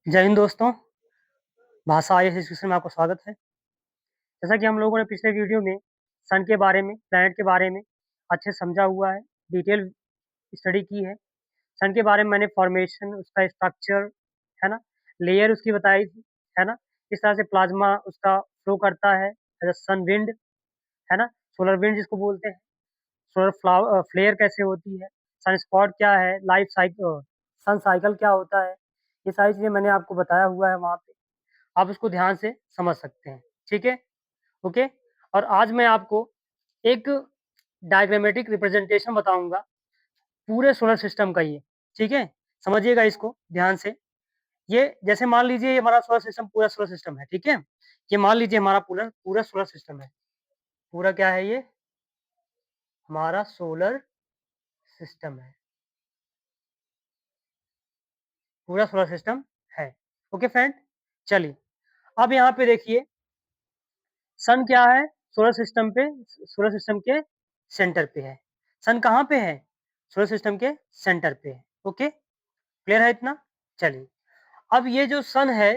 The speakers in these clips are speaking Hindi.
जय हिंद दोस्तों, भाषा आईएएस एजुकेशन में आपका स्वागत है। जैसा कि हम लोगों ने पिछले वीडियो में सन के बारे में, प्लैनेट के बारे में अच्छे से समझा हुआ है, डिटेल स्टडी की है। सन के बारे में मैंने फॉर्मेशन, उसका स्ट्रक्चर, है ना? लेयर उसकी बताई थी, है ना? किस तरह से प्लाज़्मा उसका फ्लो करता है, एज़ अ सन विंड, है ना? सोलर विंड जिसको बोलते हैं, सोलर फ्लेयर कैसे होती है, सन स्पॉट क्या है, सन साइकिल क्या होता है, ये सारी चीज़ें मैंने आपको बताया हुआ है वहाँ पे। आप उसको ध्यान से समझ सकते हैं, ठीक है? ओके? और आज मैं आपको एक डायग्रामेटिक रिप्रेजेंटेशन बताऊँगा पूरे सोलर सिस्टम का ये, ठीक है? समझिएगा इसको ध्यान से। ये जैसे मान लीजिए ये हमारा सोलर सिस्टम पूरा सोलर सिस्टम है, ठीक है? ये मान लीजिए हमारा पूरा पूरा सोलर सिस्टम है। पूरा क्या है ये? हमारा सोलर सिस्टम है। पूरा सोलर सिस्टम है। Okay friend? चलिए, अब यहाँ पे देखिए सन क्या है? सोलर सिस्टम के सेंटर पे है। सन कहाँ पे है? सोलर सिस्टम के सेंटर पे है। ओके? क्लियर है इतना? चलिए, अब ये जो सन है,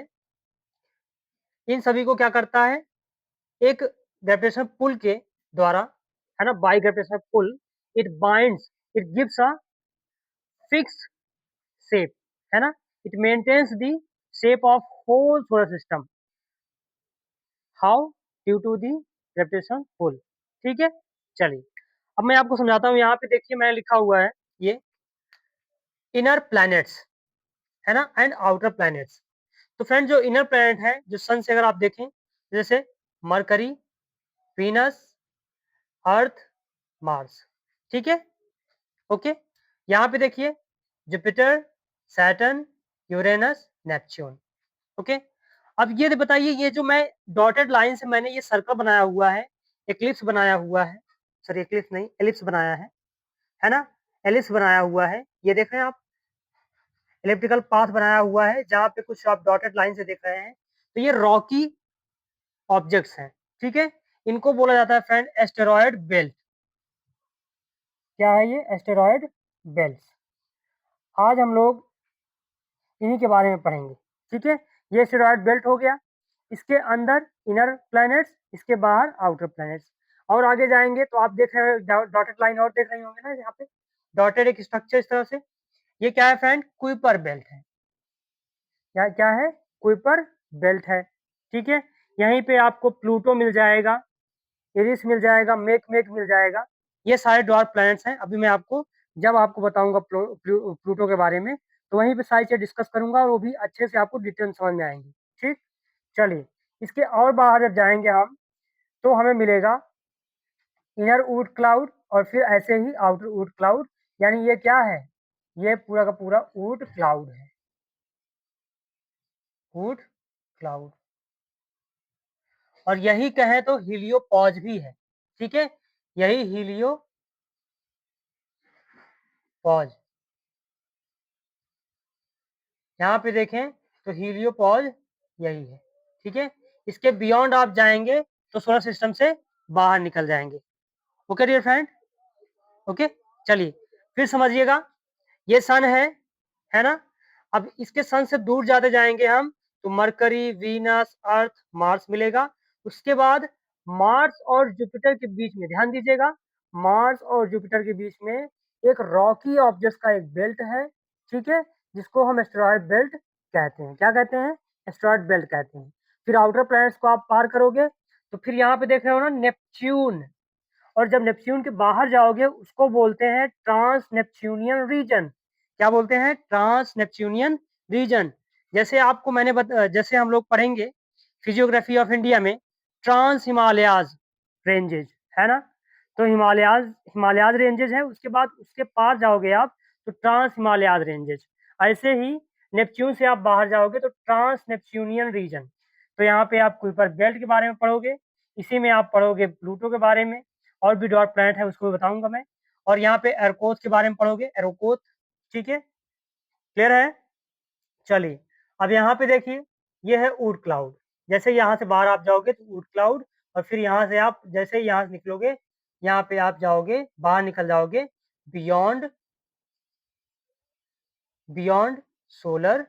इन सभी को क्या करता है? एक ग्रेविटेशनल पुल के द्वारा, है ना? By gravitational pull, it binds, it gives a fixed shape, है ना? It maintains the shape of whole solar system. How? Due to the gravitational pull. ठीक है? चलिए, अब मैं आपको समझाता हूँ। यहाँ पे देखिए मैंने लिखा हुआ है ये इनर प्लैनेट्स, है ना? And outer planets. तो फ्रेंड जो इनर प्लैनेट है, जो सन से अगर आप देखें, जैसे मरकरी, वीनस, अर्थ, मार्स, ठीक है? ओके? यहाँ पे देखिए Jupiter, Saturn, Uranus, Neptune. Okay? अब ये बताइए, ये जो मैं डॉटेड लाइन से मैंने ये सर्कल बनाया हुआ है, एक्लिप्स बनाया हुआ है, सॉरी एक्लिप्स नहीं, एलिप्स बनाया है ना? एलिप्स बनाया हुआ है, ये देख रहे हैं आप? इलिप्टिकल पाथ बनाया हुआ है, जहाँ पे कुछ आप डॉटेड लाइन से देख रहे हैं। तो ये रॉकी ऑब्जेक्ट्स हैं, ठीक है? इनको बोला जाता है फ्रेंड एस्टेरॉयड बेल्ट। क्या है ये? Asteroid belts. आज हम लोग इन्हीं के बारे में पढ़ेंगे, ठीक है? ये एस्टेरॉयड बेल्ट हो गया, इसके अंदर इनर प्लैनेट्स, इसके बाहर आउटर प्लैनेट्स। और आगे जाएँगे तो आप देख रहे हो डॉटेड लाइन और देख रहे होंगे ना यहाँ पे, डॉटेड एक स्ट्रक्चर इस तरह से। ये क्या है फ्रेंड? कुइपर बेल्ट है। क्या क्या है? कुइपर बेल्ट है, ठीक है? यहीं पे आपको प्लूटो मिल जाएगा, इरिस मिल जाएगा, मेक मिल जाएगा। ये सारे ड्वार्फ प्लैनेट्स हैं। अभी मैं आपको जब आपको बताऊँगा प्लूटो के बारे में, तो वहीं पे सारी चीज़ें डिस्कस करूँगा और वो भी अच्छे से आपको डिटेल में समझ में आएँगी, ठीक? चलिए, इसके और बाहर जब जाएँगे हम, तो हमें मिलेगा इनर ऊड क्लाउड और फिर ऐसे ही आउटर ऊड क्लाउड, यानी ये क्या है? ये पूरा का पूरा ऊड क्लाउड है, ऊड क्लाउड। और यही कहें तो हीलियोपॉज भी है, ठीक है? यही हीलियोपॉज, यहाँ पे देखें तो हीलियोपॉज यही है, ठीक है? इसके बियॉन्ड आप जाएँगे तो सोलर सिस्टम से बाहर निकल जाएँगे। Okay dear friend? ओके? चलिए, फिर समझिएगा, ये सन है ना? अब इसके सन से दूर जाते जाएँगे हम, तो मरकरी, वीनस, अर्थ, मार्स मिलेगा। उसके बाद मार्स और जुपिटर के बीच में ध्यान दीजिएगा, मार्स और जुपिटर के बीच में एक रॉकी ऑब्जेक्ट्स का एक बेल्ट है, ठीक है? जिसको हम एस्टेरॉयड बेल्ट कहते हैं। क्या कहते हैं? एस्टेरॉयड बेल्ट कहते हैं। फिर आउटर प्लैनेट्स को आप पार करोगे, तो फिर यहाँ पे देख रहे हो ना नेपच्यून, और जब नेपच्यून के बाहर जाओगे उसको बोलते हैं ट्रांस नेपच्यूनियन रीजन। क्या बोलते हैं? Trans Neptunian region. जैसे हम लोग पढ़ेंगे फिजियोग्राफी ऑफ इंडिया में ट्रांस हिमालयाज रेंजेज, है ना? तो हिमालयाज रेंजेज है, उसके बाद उसके पार जाओगे आप तो ट्रांस हिमालयाज रेंजेज। ऐसे ही नेपच्यून से आप बाहर जाओगे तो ट्रांस नेपच्यूनियन रीजन। तो यहाँ पे आप कुइपर बेल्ट के बारे में पढ़ोगे, इसी में आप पढ़ोगे प्लूटो के बारे में, और भी डॉट प्लैनेट है उसको भी बताऊँगा मैं। और यहाँ पे एरकोथ के बारे में पढ़ोगे, एरोकोथ, ठीक है? क्लियर है? चलिए, अब यहाँ पे देखिए, ये है ऊड क्लाउड। जैसे यहाँ से बाहर आप जाओगे तो ऊड क्लाउड, और फिर यहाँ से आप जैसे ही यहाँ से निकलोगे, यहाँ पे आप जाओगे, बाहर निकल जाओगे बियॉन्ड बियॉन्ड सोलर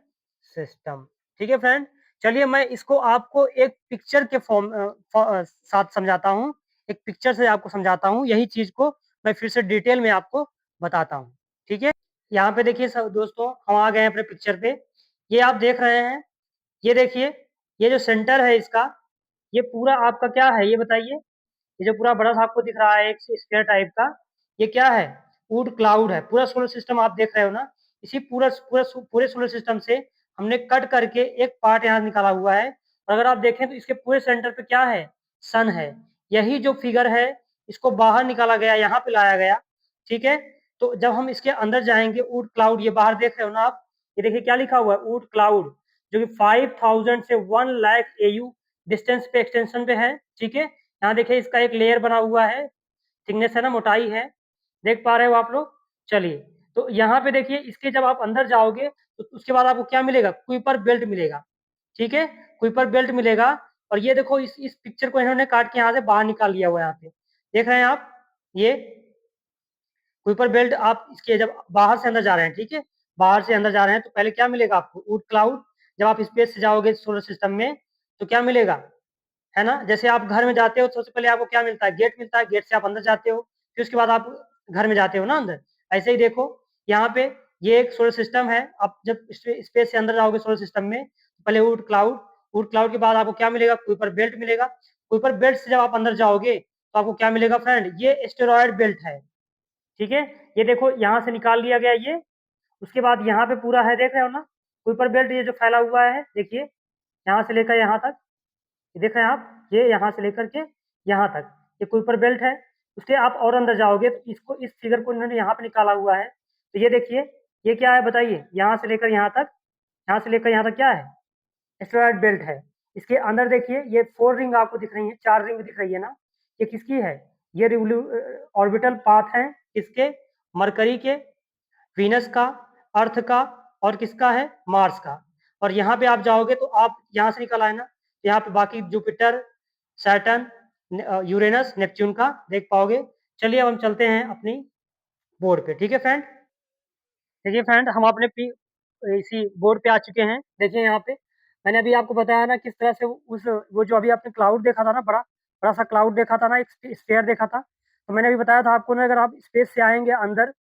सिस्टम। ठीक है फ्रेंड? चलिए मैं इसको आपको एक पिक्चर के साथ समझाता हूँ। एक पिक्चर से आपको समझाता हूँ। यही चीज़ को मैं फिर से डिटेल में आपको बताता हूँ। ठीक है? यहाँ पे देखिए सब दोस्तों, हम आ गए हैं अपने पिक्चर पे। ये आप देख रहे हैं, ये देखिए, ये जो सेंटर है इसका, ये पूरा आपका क्या है ये बताइए? ये जो पूरा बड़ा सा आपको दिख रहा है एक स्फीयर टाइप का, ये क्या है? वुड क्लाउड है। पूरा सोलर सिस्टम आप देख रहे हो ना? इसी पूरे सोलर सिस्टम से हमने कट करके एक पार्ट यहाँ निकाला हुआ है। और अगर आप देखें तो इसके पूरे सेंटर पे क्या है? सन है। यही जो फिगर है, इसको बाहर निकाला गया, यहाँ पे लाया गया। ठीक है? तो जब हम इसके अंदर जाएंगे, वुड क्लाउड, ये बाहर देख रहे हो ना आप? ये देखिए क्या लिखा हुआ है? वुड क्लाउड, जो कि 5000 से 1 लाख AU डिस्टेंस पे एक्सटेंशन पे है। ठीक है? यहाँ देखिए इसका एक लेयर बना हुआ है, थिकनेस है ना, मोटाई है, देख पा रहे हो आप लोग? चलिए, तो यहाँ पे देखिए इसके जब आप अंदर जाओगे तो उसके बाद आपको क्या मिलेगा? कुइपर बेल्ट मिलेगा। ठीक है? कुइपर बेल्ट मिलेगा। और ये देखो इस पिक्चर को इन्होंने काट के यहाँ से बाहर निकाल लिया हुआ है। यहाँ पे देख रहे हैं आप? ये कुइपर बेल्ट, आप इसके जब बाहर से अंदर जा रहे हैं, ठीक है, बाहर से अंदर जा रहे हैं तो पहले क्या मिलेगा आपको? Would cloud. जब आप स्पेस से जाओगे सोलर सिस्टम में तो क्या मिलेगा? है ना? जैसे आप घर में जाते हो तो सबसे पहले आपको क्या मिलता है? गेट मिलता है। गेट से आप अंदर जाते हो, फिर उसके बाद आप घर में जाते हो ना अंदर। ऐसे ही देखो यहाँ पे ये एक सोलर सिस्टम है। आप जब स्पेस से अंदर जाओगे सोलर सिस्टम में, पहले वुड क्लाउड, वुड क्लाउड के बाद आपको क्या मिलेगा? कुइपर बेल्ट मिलेगा। कुइपर बेल्ट से जब आप अंदर जाओगे तो आपको क्या मिलेगा फ्रेंड? ये एस्टेरॉयड बेल्ट है। ठीक है? ये देखो यहाँ से निकाल लिया गया ये। उसके बाद यहाँ पे पूरा है, देख रहे हो ना? कुइपर बेल्ट ये जो फैला हुआ है, देखिए यहाँ से लेकर यहाँ तक, ये देख रहे हैं आप? ये यहाँ से लेकर के यहाँ तक ये कुइपर बेल्ट है। उसके आप और अंदर जाओगे तो इसको, इस फिगर को इन्होंने यहाँ पे निकाला हुआ है। तो ये देखिए, ये क्या है बताइए? यहाँ से लेकर यहाँ तक, यहाँ से लेकर यहाँ तक क्या है? एस्टेरॉयड बेल्ट है। इसके अंदर देखिए ये 4 रिंग आपको दिख रही है, 4 रिंग दिख रही है ना? ये किसकी है? ये ऑर्बिटल पाथ है किसके? मरकरी के, वीनस का, अर्थ का, और किसका है? मार्स का। और यहाँ पे आप जाओगे तो आप यहाँ से निकल आए ना, यहाँ पे बाकी जुपिटर, सैटर्न, यूरेनस, नेपच्यून का देख पाओगे। चलिए अब हम चलते हैं अपनी बोर्ड पे। ठीक है फ्रेंड? देखिए फ्रेंड, हम अपने इसी बोर्ड पे आ चुके हैं। देखिए यहाँ पे मैंने अभी आपको बताया ना किस तरह से उस वो जो अभी आपने क्लाउड देखा था ना, बड़ा बड़ा सा क्लाउड देखा था ना, एक स्फीयर देखा था। तो मैंने अभी बताया था आपको ना, अगर आप स्पेस से आएंगे अंदर,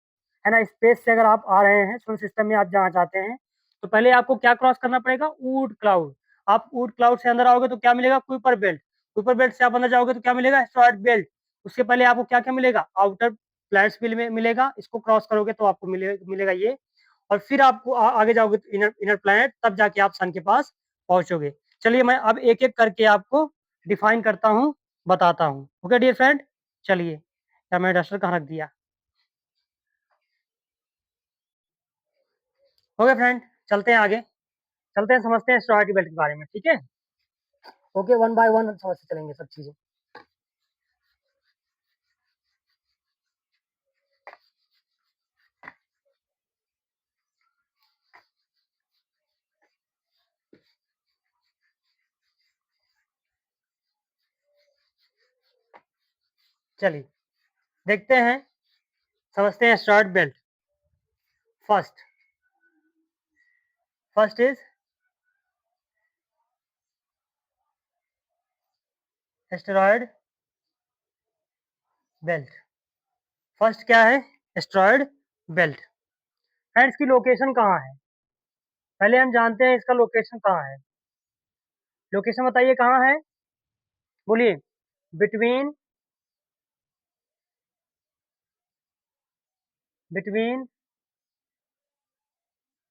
है ना, स्पेस से अगर आप आ रहे हैं सोलर सिस्टम में, आप जाना चाहते हैं, तो पहले आपको क्या क्रॉस करना पड़ेगा? Would cloud. आप वुड क्लाउड से अंदर आओगे तो क्या मिलेगा? Kuiper belt. कुइपर बेल्ट से आप अंदर जाओगे तो क्या मिलेगा? Asteroid belt. उसके पहले आपको क्या क्या मिलेगा? आउटर प्लैनेट्स भी मिलेगा। इसको क्रॉस करोगे तो आपको मिलेगा ये। और फिर आपको आगे जाओगे तो इनर इनर प्लैनेट, तब जाके आप सन के पास पहुंचोगे। चलिए मैं अब एक एक करके आपको डिफाइन करता हूँ, बताता हूँ। Okay dear friend? चलिए, यार मैंने डस्टर कहाँ रख दिया? ओके फ्रेंड, चलते हैं आगे। चलते हैं, समझते हैं एस्टेरॉयड बेल्ट के बारे में। ठीक है? ओके, वन बाय वन समझते चलेंगे सब चीजें। चलिए देखते हैं, समझते हैं asteroid belt. First, first is asteroid belt. First क्या है? Asteroid belt. फ्रेंड, इसकी लोकेशन कहाँ है? पहले हम जानते हैं इसका लोकेशन कहाँ है। लोकेशन बताइए कहाँ है? बोलिए। Between, between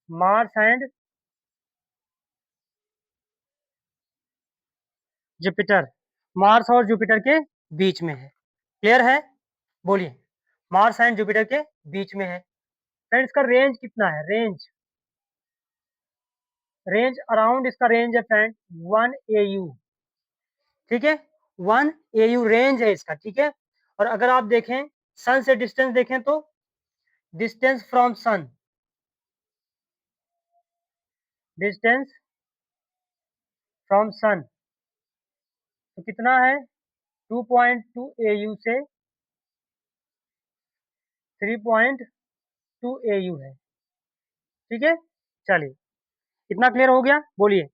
Mars and Jupiter. Mars और जुपिटर के बीच में है। क्लियर है? बोलिए। मार्स एंड जुपिटर के बीच में है। फ्रेंड, इसका रेंज कितना है? रेंज, रेंज अराउंड, इसका रेंज है फ्रेंड 1 AU। ठीक है? 1 AU रेंज है इसका। ठीक है? और अगर आप देखें, सन से डिस्टेंस देखें तो, distance from sun, distance from sun तो कितना है? 2.2 AU से 3.2 AU है। ठीक है? चलिए, इतना क्लियर हो गया? बोलिए।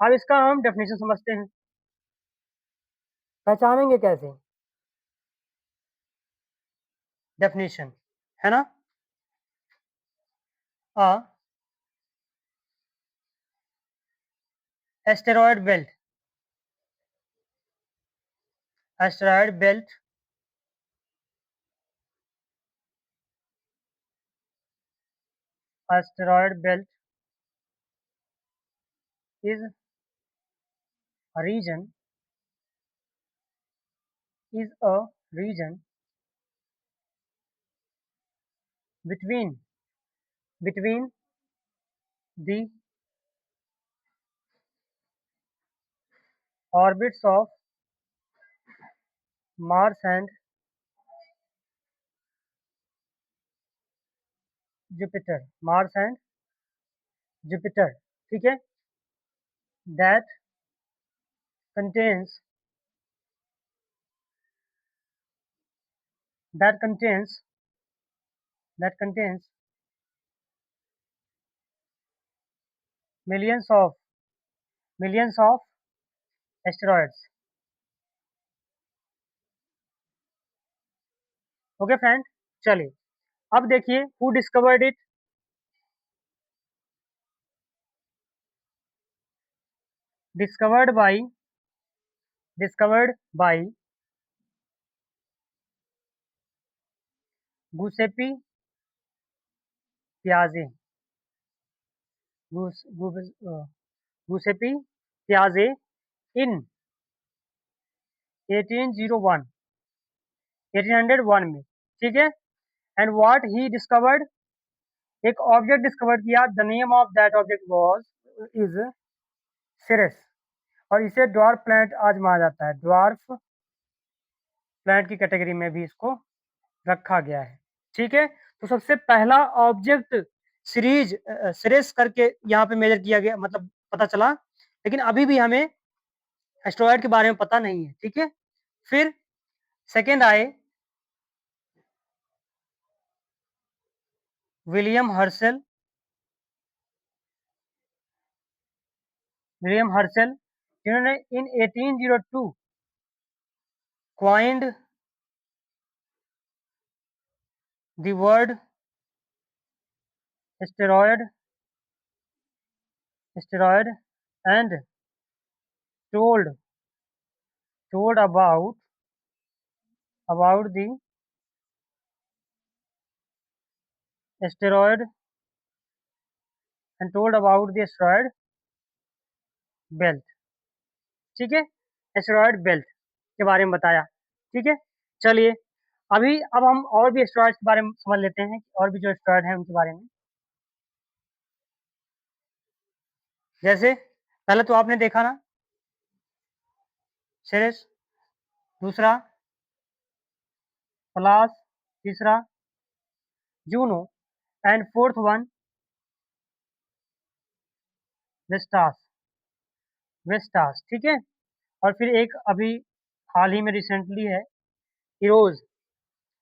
अब इसका हम डेफिनेशन समझते हैं। पहचानेंगे कैसे? डेफिनेशन है ना, a asteroid belt, asteroid belt asteroid belt is a region is a region between between the orbits of Mars and Jupiter, Mars and Jupiter, ठीक है, that contains that contains that contains millions of millions of asteroids. Okay friend, चलिए अब देखिए who discovered it, discovered by Giuseppe Piazzi, Giuseppe Piazzi in 1801 1801 में, ठीक है। एंड व्हाट ही डिस्कवर्ड, एक ऑब्जेक्ट डिस्कवर किया, the name of that object was is Ceres, और इसे ड्वार्फ प्लैनेट आज माना जाता है, ड्वार्फ प्लैनेट की कैटेगरी में भी इसको रखा गया है, ठीक है। तो सबसे पहला ऑब्जेक्ट सीरीज सिरस करके यहाँ पे मेजर किया गया, मतलब पता चला, लेकिन अभी भी हमें एस्ट्रॉयड के बारे में पता नहीं है, ठीक है। फिर सेकेंड आए विलियम हर्शल, जिन्होंने इन 1802 coined the word asteroid and told about the asteroid asteroid belt, ठीक है, एस्टेरॉयड बेल्ट के बारे में बताया, ठीक है। चलिए अभी अब हम और भी एस्टेरॉयड के बारे में समझ लेते हैं, और भी जो एस्टेरॉयड हैं उनके बारे में। जैसे पहले तो आपने देखा ना सेरेस, दूसरा पलास, तीसरा Juno, and fourth one Vestas, ठीक है। और फिर एक अभी हाल ही में रिसेंटली है इरोज,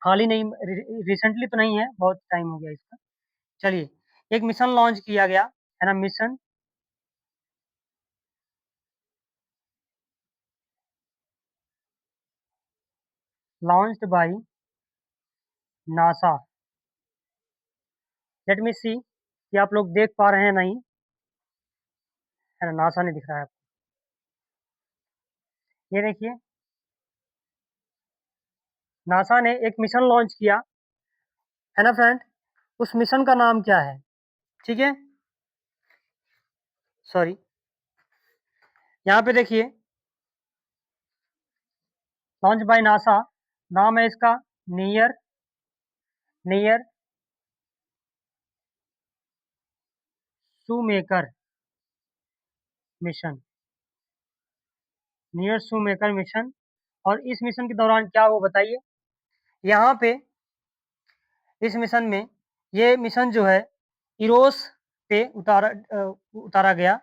हाल ही नहीं, रिसेंटली तो नहीं है, बहुत टाइम हो गया इसका। चलिए एक मिशन लॉन्च किया गया है ना, mission launched by NASA, let me see कि आप लोग देख पा रहे हैं नहीं, है ना, नासा ने दिख रहा है आपको, ये देखिए नासा ने एक मिशन लॉन्च किया है ना फ्रेंड, उस मिशन का नाम क्या है, ठीक है, सॉरी, यहाँ पे देखिए लॉन्च बाय नासा, नाम है इसका near near shoemaker mission, near shoemaker mission. और इस मिशन के दौरान क्या हुआ बताइए, यहाँ पे इस मिशन में, ये मिशन जो है इरोस पे उतारा गया,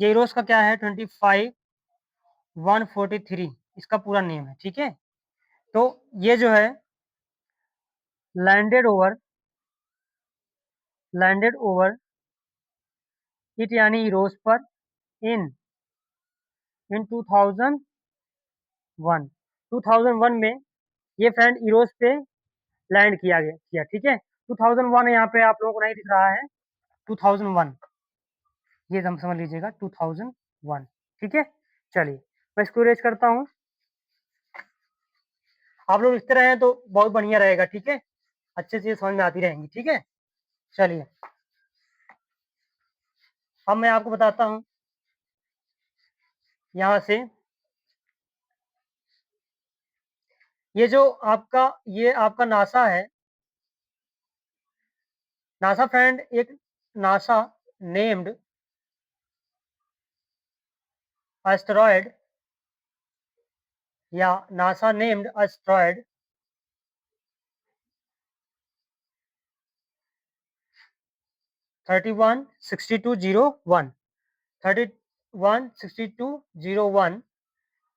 ये इरोस का क्या है 25143 इसका पूरा नेम है, ठीक है। तो ये जो है लैंडेड ओवर इट यानी इरोस पर इन इन 2001 2001 में ये फ्रेंड ईरोस पे लैंड किया, ठीक है। 2001 यहाँ पे आप लोगों को नहीं दिख रहा है, 2001 ये समझ लीजिएगा 2001, ठीक है। चलिए मैं इसको इरेज करता हूँ, आप लोग लिखते रहे तो बहुत बढ़िया रहेगा, ठीक है, अच्छे से समझ में आती रहेंगी, ठीक है। चलिए अब मैं आपको बताता हूँ यहाँ से, ये आपका नासा है। नासा फ्रेंड एक नासा नेम्ड एस्टेरॉयड या नासा नेम्ड एस्टेरॉयड 316201 316201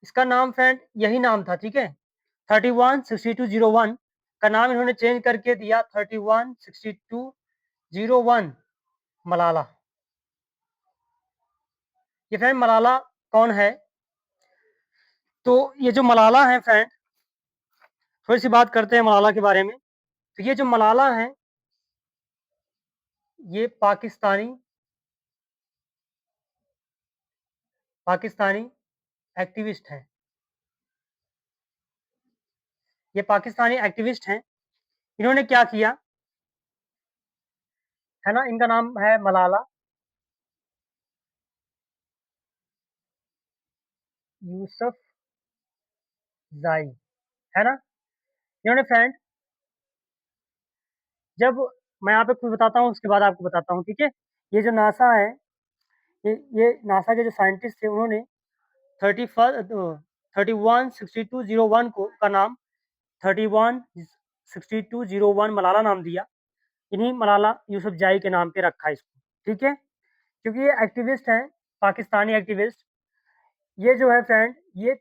इसका नाम फ्रेंड यही नाम था, ठीक है। 316201 का नाम इन्होंने चेंज करके दिया 316201 मलाला। ये फ्रेंड मलाला कौन है? तो ये जो मलाला है फ्रेंड, थोड़ी सी बात करते हैं मलाला के बारे में। तो ये जो मलाला है ये पाकिस्तानी एक्टिविस्ट हैं। ये पाकिस्तानी एक्टिविस्ट हैं। इन्होंने क्या किया है ना, इनका नाम है मलाला यूसुफज़ई, है ना। इन्होंने फ्रेंड, जब मैं यहाँ पे कुछ बताता हूँ उसके बाद आपको बताता हूँ, ठीक है। ये जो नासा है, ये नासा के जो साइंटिस्ट थे उन्होंने 316201 को का नाम 316201 मलाला नाम दिया। इन्हीं मलाला यूसुफज़ई के नाम पे रखा इसको, ठीक है। क्योंकि ये एक्टिविस्ट हैं, पाकिस्तानी एक्टिविस्ट। ये जो है फ्रेंड, ये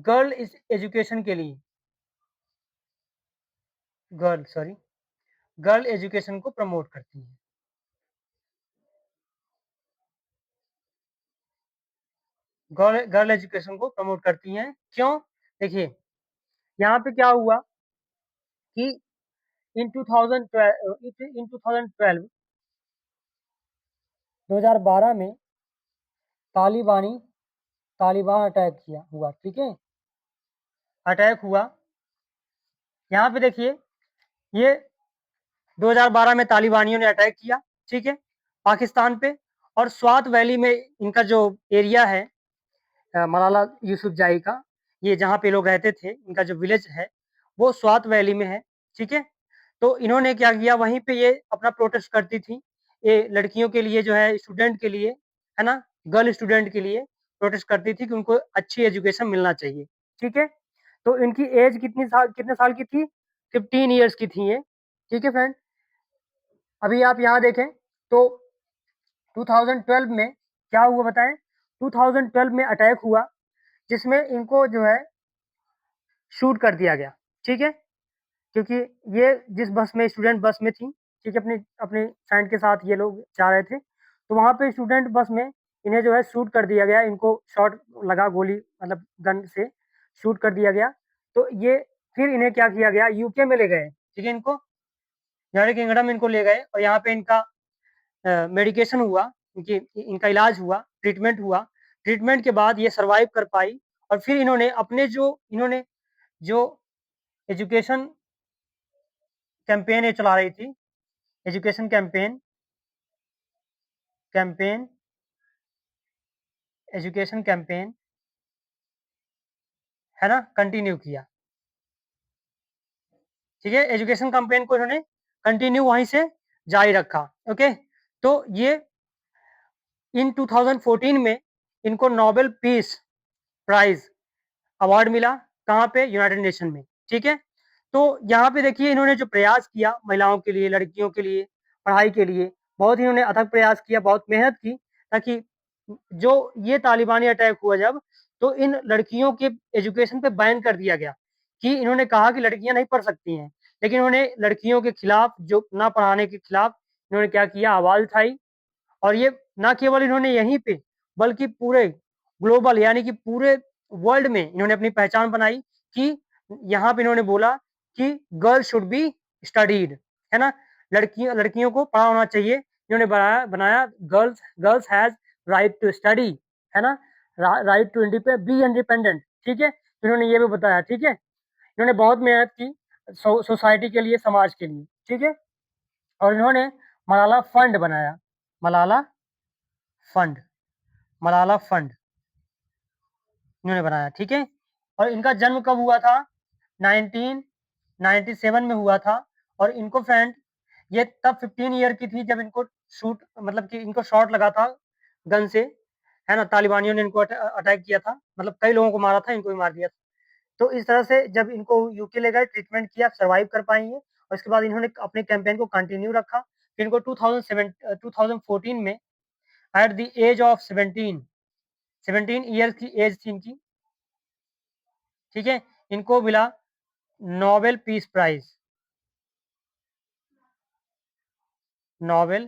गर्ल इस एजुकेशन के लिए गर्ल एजुकेशन को प्रमोट करती है। गर्ल एजुकेशन को प्रमोट करती हैं। क्यों? देखिए यहाँ पे क्या हुआ कि इन 2012 2012 में तालिबान हुआ, ठीक है। अटैक हुआ, यहाँ पे देखिए ये 2012 में तालिबानियों ने अटैक किया, ठीक है, पाकिस्तान पे। और स्वात वैली में इनका जो एरिया है, मलाला यूसुफज़ई का, ये जहाँ पे लोग रहते थे, इनका जो विलेज है वो स्वात वैली में है, ठीक है। तो इन्होंने क्या किया, वहीं पे ये अपना प्रोटेस्ट करती थी। ये लड़कियों के लिए जो है, स्टूडेंट के लिए, है ना, गर्ल स्टूडेंट के लिए प्रोटेस्ट करती थी कि उनको अच्छी एजुकेशन मिलना चाहिए, ठीक है। तो इनकी एज कितने साल की थी? 15 ईयर्स की थी ये, ठीक है फ्रेंड। अभी आप यहाँ देखें तो 2012 में क्या हुआ बताएं? 2012 में अटैक हुआ जिसमें इनको जो है शूट कर दिया गया, ठीक है। क्योंकि ये जिस बस में स्टूडेंट बस में थी, ठीक है, अपने अपने फ्रेंड के साथ ये लोग जा रहे थे, तो वहाँ पे स्टूडेंट बस में इन्हें जो है शूट कर दिया गया। इनको शॉट लगा, गोली मतलब गन से शूट कर दिया गया। तो ये फिर इन्हें क्या किया गया, यूके में ले गए, ठीक है। इनको यूनाइटेड किंगडम में इनको ले गए और यहाँ पे इनका मेडिकेशन हुआ, क्योंकि इनका इलाज हुआ, ट्रीटमेंट हुआ। ट्रीटमेंट के बाद ये सर्वाइव कर पाई और फिर इन्होंने जो एजुकेशन कैंपेन ये चला रही थी, education campaign campaign education campaign, है ना, कंटिन्यू किया, ठीक है। एजुकेशन कैंपेन को इन्होंने कंटिन्यू वहीं से जारी रखा, ओके। तो ये इन 2014 में इनको नोबेल पीस प्राइज अवार्ड मिला, कहाँ पे? यूनाइटेड नेशन में, ठीक है। तो यहाँ पे देखिए इन्होंने जो प्रयास किया महिलाओं के लिए, लड़कियों के लिए, पढ़ाई के लिए, बहुत इन्होंने अथक प्रयास किया, बहुत मेहनत की, ताकि जो ये तालिबानी अटैक हुआ जब, तो इन लड़कियों के एजुकेशन पे बैन कर दिया गया, कि इन्होंने कहा कि लड़कियां नहीं पढ़ सकती हैं। लेकिन इन्होंने लड़कियों के खिलाफ, जो ना पढ़ाने के खिलाफ इन्होंने क्या किया, आवाज उठाई। और ये ना केवल इन्होंने यहीं पे, बल्कि पूरे ग्लोबल यानी कि पूरे वर्ल्ड में इन्होंने अपनी पहचान बनाई कि यहाँ पे इन्होंने बोला कि गर्ल्स शुड बी स्टडीड, है ना? लड़कियों लड़कियों को पढ़ा होना चाहिए। इन्होंने बनाया बनाया girls girls has right to study, है ना? राइट टू बी इंडिपेंडेंट, ठीक है? तो इन्होंने ये भी बताया, ठीक है? इन्होंने बहुत मेहनत की सोसाइटी के लिए, समाज के लिए, ठीक है? और इन्होंने मलाला फंड बनाया, मलाला फंड, मलाला फंड इन्होंने बनाया, ठीक है? और इनका जन्म कब हुआ था? 1997 में हुआ था। और इनको फ्रेंड ये तब 15 ईयर की थी जब इनको शूट मतलब कि इनको शॉट लगा था गन से, है ना? तालिबानियों ने इनको अटैक किया था, मतलब कई लोगों को मारा था, इनको भी मार दिया था। तो इस तरह से जब इनको यूके ले गए, ट्रीटमेंट किया, सर्वाइव कर पाई ये, और इसके बाद इन्होंने अपने कैंपेन को कंटिन्यू रखा। फिर इनको 2014 में at the age of 17 years की एज थी इनकी, ठीक है? इनको मिला Nobel peace prize, Nobel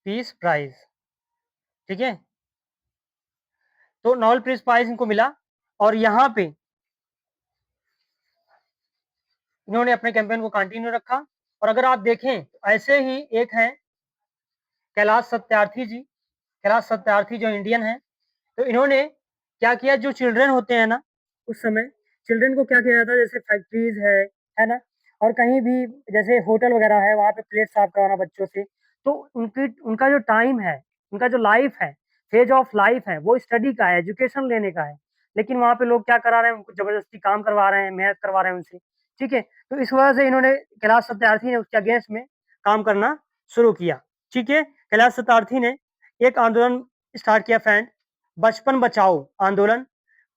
peace prize, ठीक है? तो नोबेल पीस प्राइज इनको मिला। और यहाँ पे इन्होंने अपने कैंपेन को कंटिन्यू रखा। और अगर आप देखें तो ऐसे ही एक हैं कैलाश सत्यार्थी जी, कैलाश सत्यार्थी जो इंडियन है। तो इन्होंने क्या किया, जो चिल्ड्रन होते हैं ना, उस समय चिल्ड्रन को क्या किया जाता है, जैसे फैक्ट्रीज है ना? और कहीं भी जैसे होटल वगैरह है, वहाँ पे प्लेट साफ कराना बच्चों से। तो उनकी उनका जो टाइम है, उनका जो लाइफ है, फेज ऑफ लाइफ है, वो स्टडी का है, एजुकेशन लेने का है। लेकिन वहाँ पे लोग क्या करा रहे हैं, उनको जबरदस्ती काम करवा रहे हैं, मेहनत करवा रहे हैं उनसे, ठीक है? तो इस वजह से इन्होंने, कैलाश सत्यार्थी ने उसके अगेंस्ट में काम करना शुरू किया, ठीक है? कैलाश सत्यार्थी ने एक आंदोलन स्टार्ट किया फ्रेंड, बचपन बचाओ आंदोलन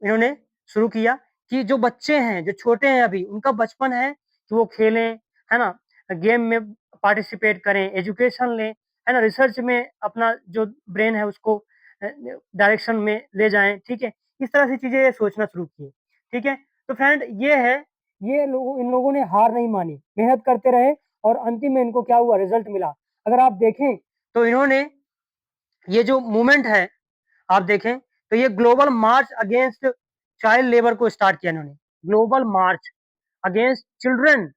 इन्होंने शुरू किया कि जो बच्चे हैं, जो छोटे हैं अभी, उनका बचपन है कि वो खेलें, है ना? गेम में पार्टिसिपेट करें, एजुकेशन लें, है ना? रिसर्च में अपना जो ब्रेन है उसको डायरेक्शन में ले जाएँ, ठीक है? इस तरह से चीज़ें ये सोचना शुरू किए, ठीक है? तो फ्रेंड ये है, ये लोगों इन लोगों ने हार नहीं मानी, मेहनत करते रहे और अंतिम में इनको क्या हुआ, रिज़ल्ट मिला। अगर आप देखें तो इन्होंने ये जो मूवमेंट है, आप देखें तो ये ग्लोबल मार्च अगेंस्ट चाइल्ड लेबर को स्टार्ट किया इन्होंने। ग्लोबल मार्च अगेंस्ट चिल्ड्रन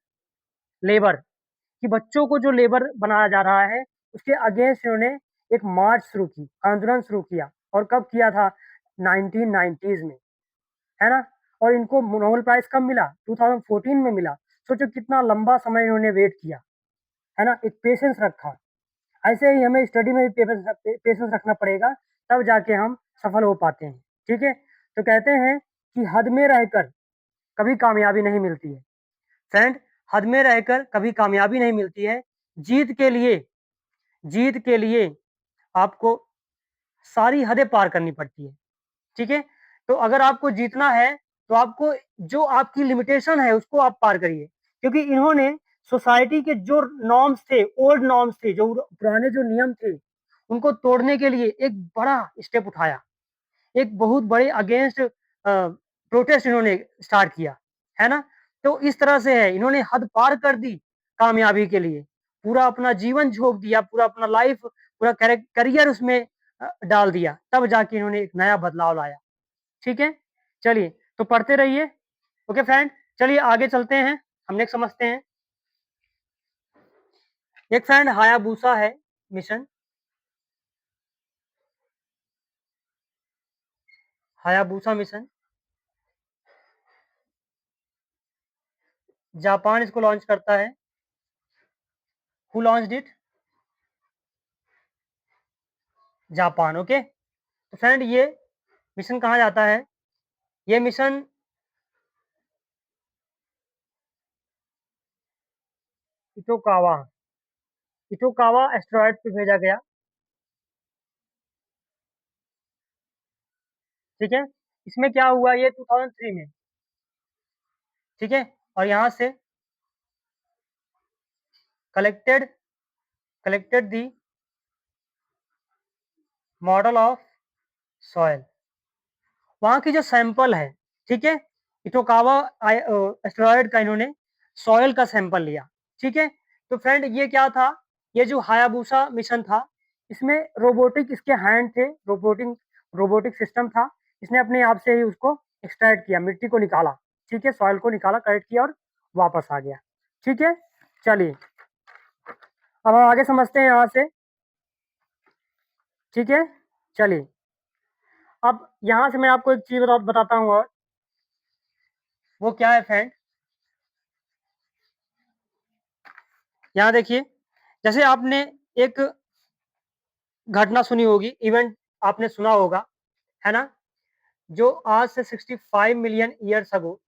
लेबर, कि बच्चों को जो लेबर बनाया जा रहा है, उसके अगेंस्ट इन्होंने एक मार्च शुरू की, आंदोलन शुरू किया। और कब किया था? 1990s में, है ना? और इनको नोबेल प्राइज़ कब मिला? 2014 में मिला। सोचो कितना लंबा समय इन्होंने वेट किया, है ना? एक पेशेंस रखा। ऐसे ही हमें स्टडी में भी पेशेंस रखना पड़ेगा, तब जाके हम सफल हो पाते हैं, ठीक है? तो कहते हैं कि हद में रहकर कभी कामयाबी नहीं मिलती है। फ्रेंड, हद में रहकर कभी कामयाबी नहीं मिलती है। जीत के लिए जीत के लिए आपको सारी हदें पार करनी पड़ती है, ठीक है? तो अगर आपको जीतना है, तो आपको जो आपकी लिमिटेशन है, उसको आप पार करिए। क्योंकि इन्होंने सोसाइटी के जो नॉर्म्स थे, ओल्ड नॉर्म्स थे, जो पुराने जो नियम थे, उनको तोड़ने के लिए एक बड़ा स्टेप उठाया। एक बहुत बड़े अगेंस्ट प्रोटेस्ट इन्होंने स्टार्ट किया, है ना? तो इस तरह से है, इन्होंने हद पार कर दी कामयाबी के लिए। पूरा अपना जीवन झोंक दिया, पूरा अपना लाइफ, पूरा करियर उसमें डाल दिया, तब जाके इन्होंने एक नया बदलाव लाया, ठीक है? चलिए, तो पढ़ते रहिए। ओके फ्रेंड, चलिए आगे चलते हैं, हम नेक्स्ट समझते हैं। एक फ्रेंड हायाबुसा है मिशन, हायाबुसा मिशन, जापान इसको लॉन्च करता है। हू लॉन्च्ड इट? Japan, okay. तो फ्रेंड ये मिशन कहाँ जाता है? ये मिशन इटोकावा, इटोकावा एस्टेरॉयड पे भेजा गया, ठीक है? इसमें क्या हुआ, ये 2003 में, ठीक है? और यहाँ से collected collected the model of soil, वहाँ की जो सैंपल है, ठीक है? इटोकावा एस्टेरॉयड का इन्होंने सॉइल का सैंपल लिया, ठीक है? तो फ्रेंड ये क्या था? ये जो हायाबुसा मिशन था, इसमें रोबोटिक इसके हैंड थे, रोबोटिक सिस्टम था। इसने अपने आप से ही उसको एक्सट्रैक्ट किया, मिट्टी को निकाला, ठीक है, सॉइल को निकाला, कलेक्ट किया और वापस आ गया। ठीक है, चलिए अब हम आगे समझते हैं यहाँ से। ठीक है, चलिए अब यहाँ से मैं आपको एक चीज बताता हूँ, और वो क्या है फ्रेंड, यहाँ देखिए, जैसे आपने एक घटना सुनी होगी, इवेंट आपने सुना होगा, है ना, जो आज से 65 million years ago,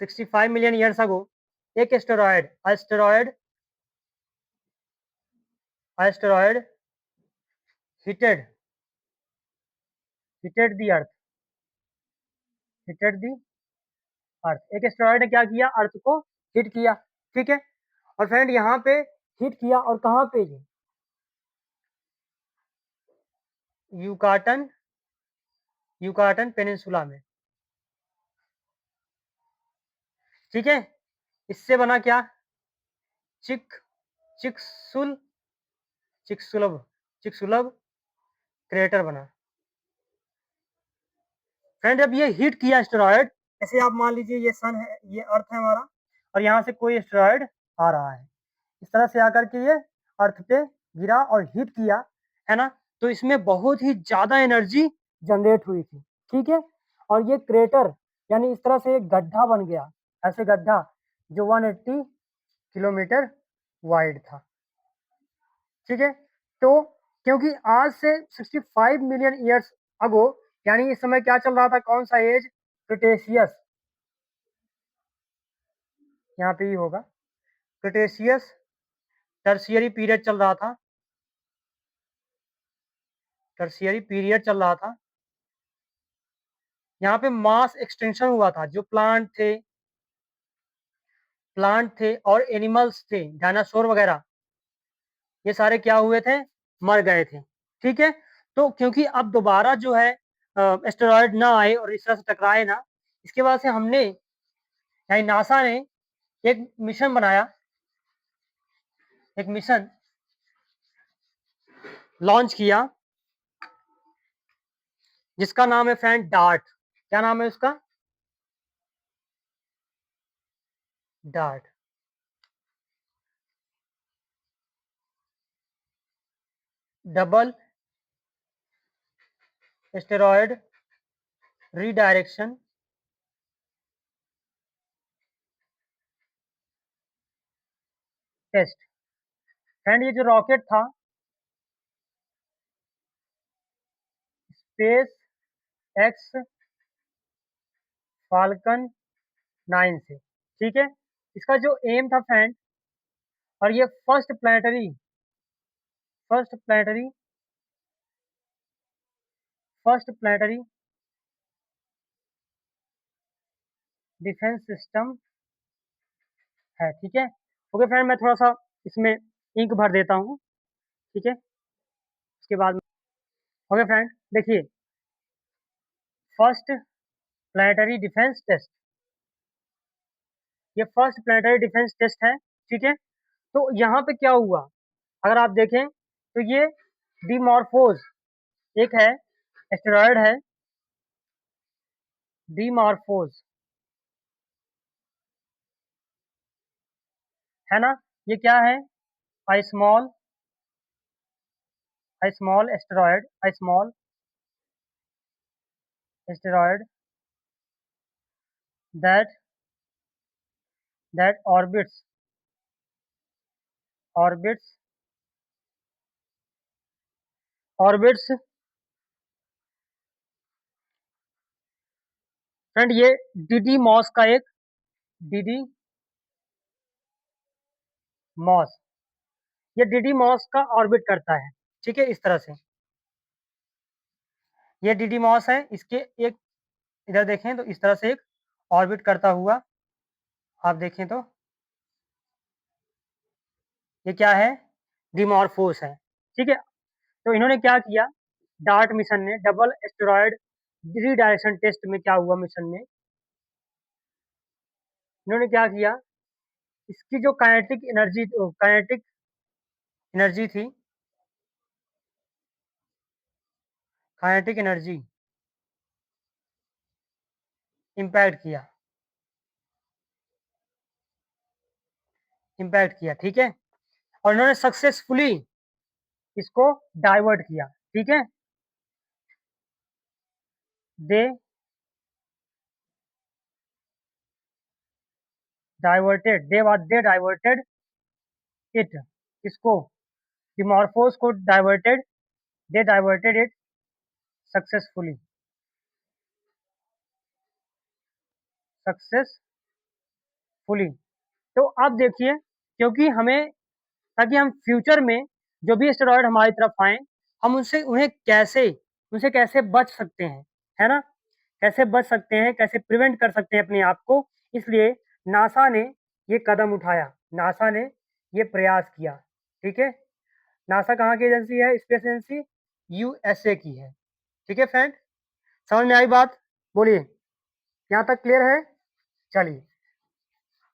65 million years ago एक एस्टेरॉयड हिटेड हिटेड दी अर्थ हिटेड दी अर्थ। एक एस्टेरॉयड ने क्या किया, अर्थ को हिट किया। ठीक है, और फ्रेंड यहाँ पे हिट किया, और कहाँ पे, ये यूकाटन यूकाटन पेनिनसुला में। ठीक है, इससे बना क्या, चिक चिकसुल चिकसुलभ चिकसुलभ क्रेटर बना। फ्रेंड जब ये हिट किया एस्टेरॉयड, ऐसे आप मान लीजिए ये सन है, ये अर्थ है हमारा, और यहाँ से कोई एस्टेरॉयड आ रहा है, इस तरह से आकर के ये अर्थ पे गिरा और हिट किया, है ना, तो इसमें बहुत ही ज्यादा एनर्जी जनरेट हुई थी। ठीक है, और ये क्रेटर यानी इस तरह से एक गड्ढा बन गया, ऐसे गड्ढा जो 180 किलोमीटर वाइड था। ठीक है, तो क्योंकि आज से 65 मिलियन ईयर्स अगो, यानी इस समय क्या चल रहा था, कौन सा एज, क्रिटेशियस, यहाँ पे ही होगा, क्रिटेशियस टर्शियरी पीरियड चल रहा था, टर्शियरी पीरियड चल रहा था। यहाँ पे मास एक्सटेंशन हुआ था, जो प्लांट थे और एनिमल्स थे, डायनासोर वगैरह, ये सारे क्या हुए थे, मर गए थे। ठीक है, तो क्योंकि अब दोबारा जो है एस्टेरॉयड ना आए और इस तरह से टकराए ना, इसके वजह से हमने, यानी नासा ने एक मिशन बनाया, एक मिशन लॉन्च किया, जिसका नाम है फ्रेंड डार्ट। क्या नाम है उसका, DART. Double asteroid redirection test. Friend ये जो रॉकेट था, स्पेस एक्स फाल्कन 9 से, ठीक है, इसका जो एम था फ्रेंड, और ये first planetary first planetary defence system है। ठीक है, ओके फ्रेंड, मैं थोड़ा सा इसमें इंक भर देता हूँ। ठीक है, उसके बाद ओके फ्रेंड देखिए, फर्स्ट प्लानिटरी डिफेंस टेस्ट, ये फर्स्ट प्लानिटरी डिफेंस टेस्ट है। ठीक है, तो यहाँ पे क्या हुआ, अगर आप देखें तो ये डीमॉर्फोज एक है, एस्टेरॉयड डीमॉर्फोज है ना, ये क्या है, आई small asteroid that that orbits orbits friend, ये डीडी मॉस का एक, डीडी मॉस, ये डीडी मॉस का ऑर्बिट करता है। ठीक है, इस तरह से ये डीडी मॉस है, इसके एक, इधर देखें तो इस तरह से एक ऑर्बिट करता हुआ आप देखें तो ये क्या है, डिमॉर्फोस है। ठीक है, तो इन्होंने क्या किया, डार्ट मिशन ने, डबल एस्टेरॉयड रीडायरेक्शन टेस्ट में क्या हुआ, मिशन में इन्होंने क्या किया, इसकी जो काइनेटिक एनर्जी थी, काइनेटिक एनर्जी इम्पैक्ट किया, इम्पैक्ट किया, ठीक है। और इन्होंने सक्सेसफुली इसको डाइवर्ट किया, ठीक है। दे दे डाइवर्टेड इट, इसको डिमॉर्फोस को दे डाइवर्टेड इट सक्सेसफुली, सक्सेसफुली। तो अब देखिए, क्योंकि हमें, ताकि हम फ्यूचर में जो भी एस्टेरॉयड हमारी तरफ आए, हम उनसे कैसे बच सकते हैं, है ना? कैसे बच सकते हैं, कैसे प्रिवेंट कर सकते हैं अपने आप को, इसलिए नासा ने ये कदम उठाया, नासा ने ये प्रयास किया, ठीक है। नासा कहाँ की एजेंसी है? स्पेस एजेंसी यूएसए की है, ठीक है फ्रेंड। समझ में आई बात? बोलिए, यहाँ तक क्लियर है? चलिए,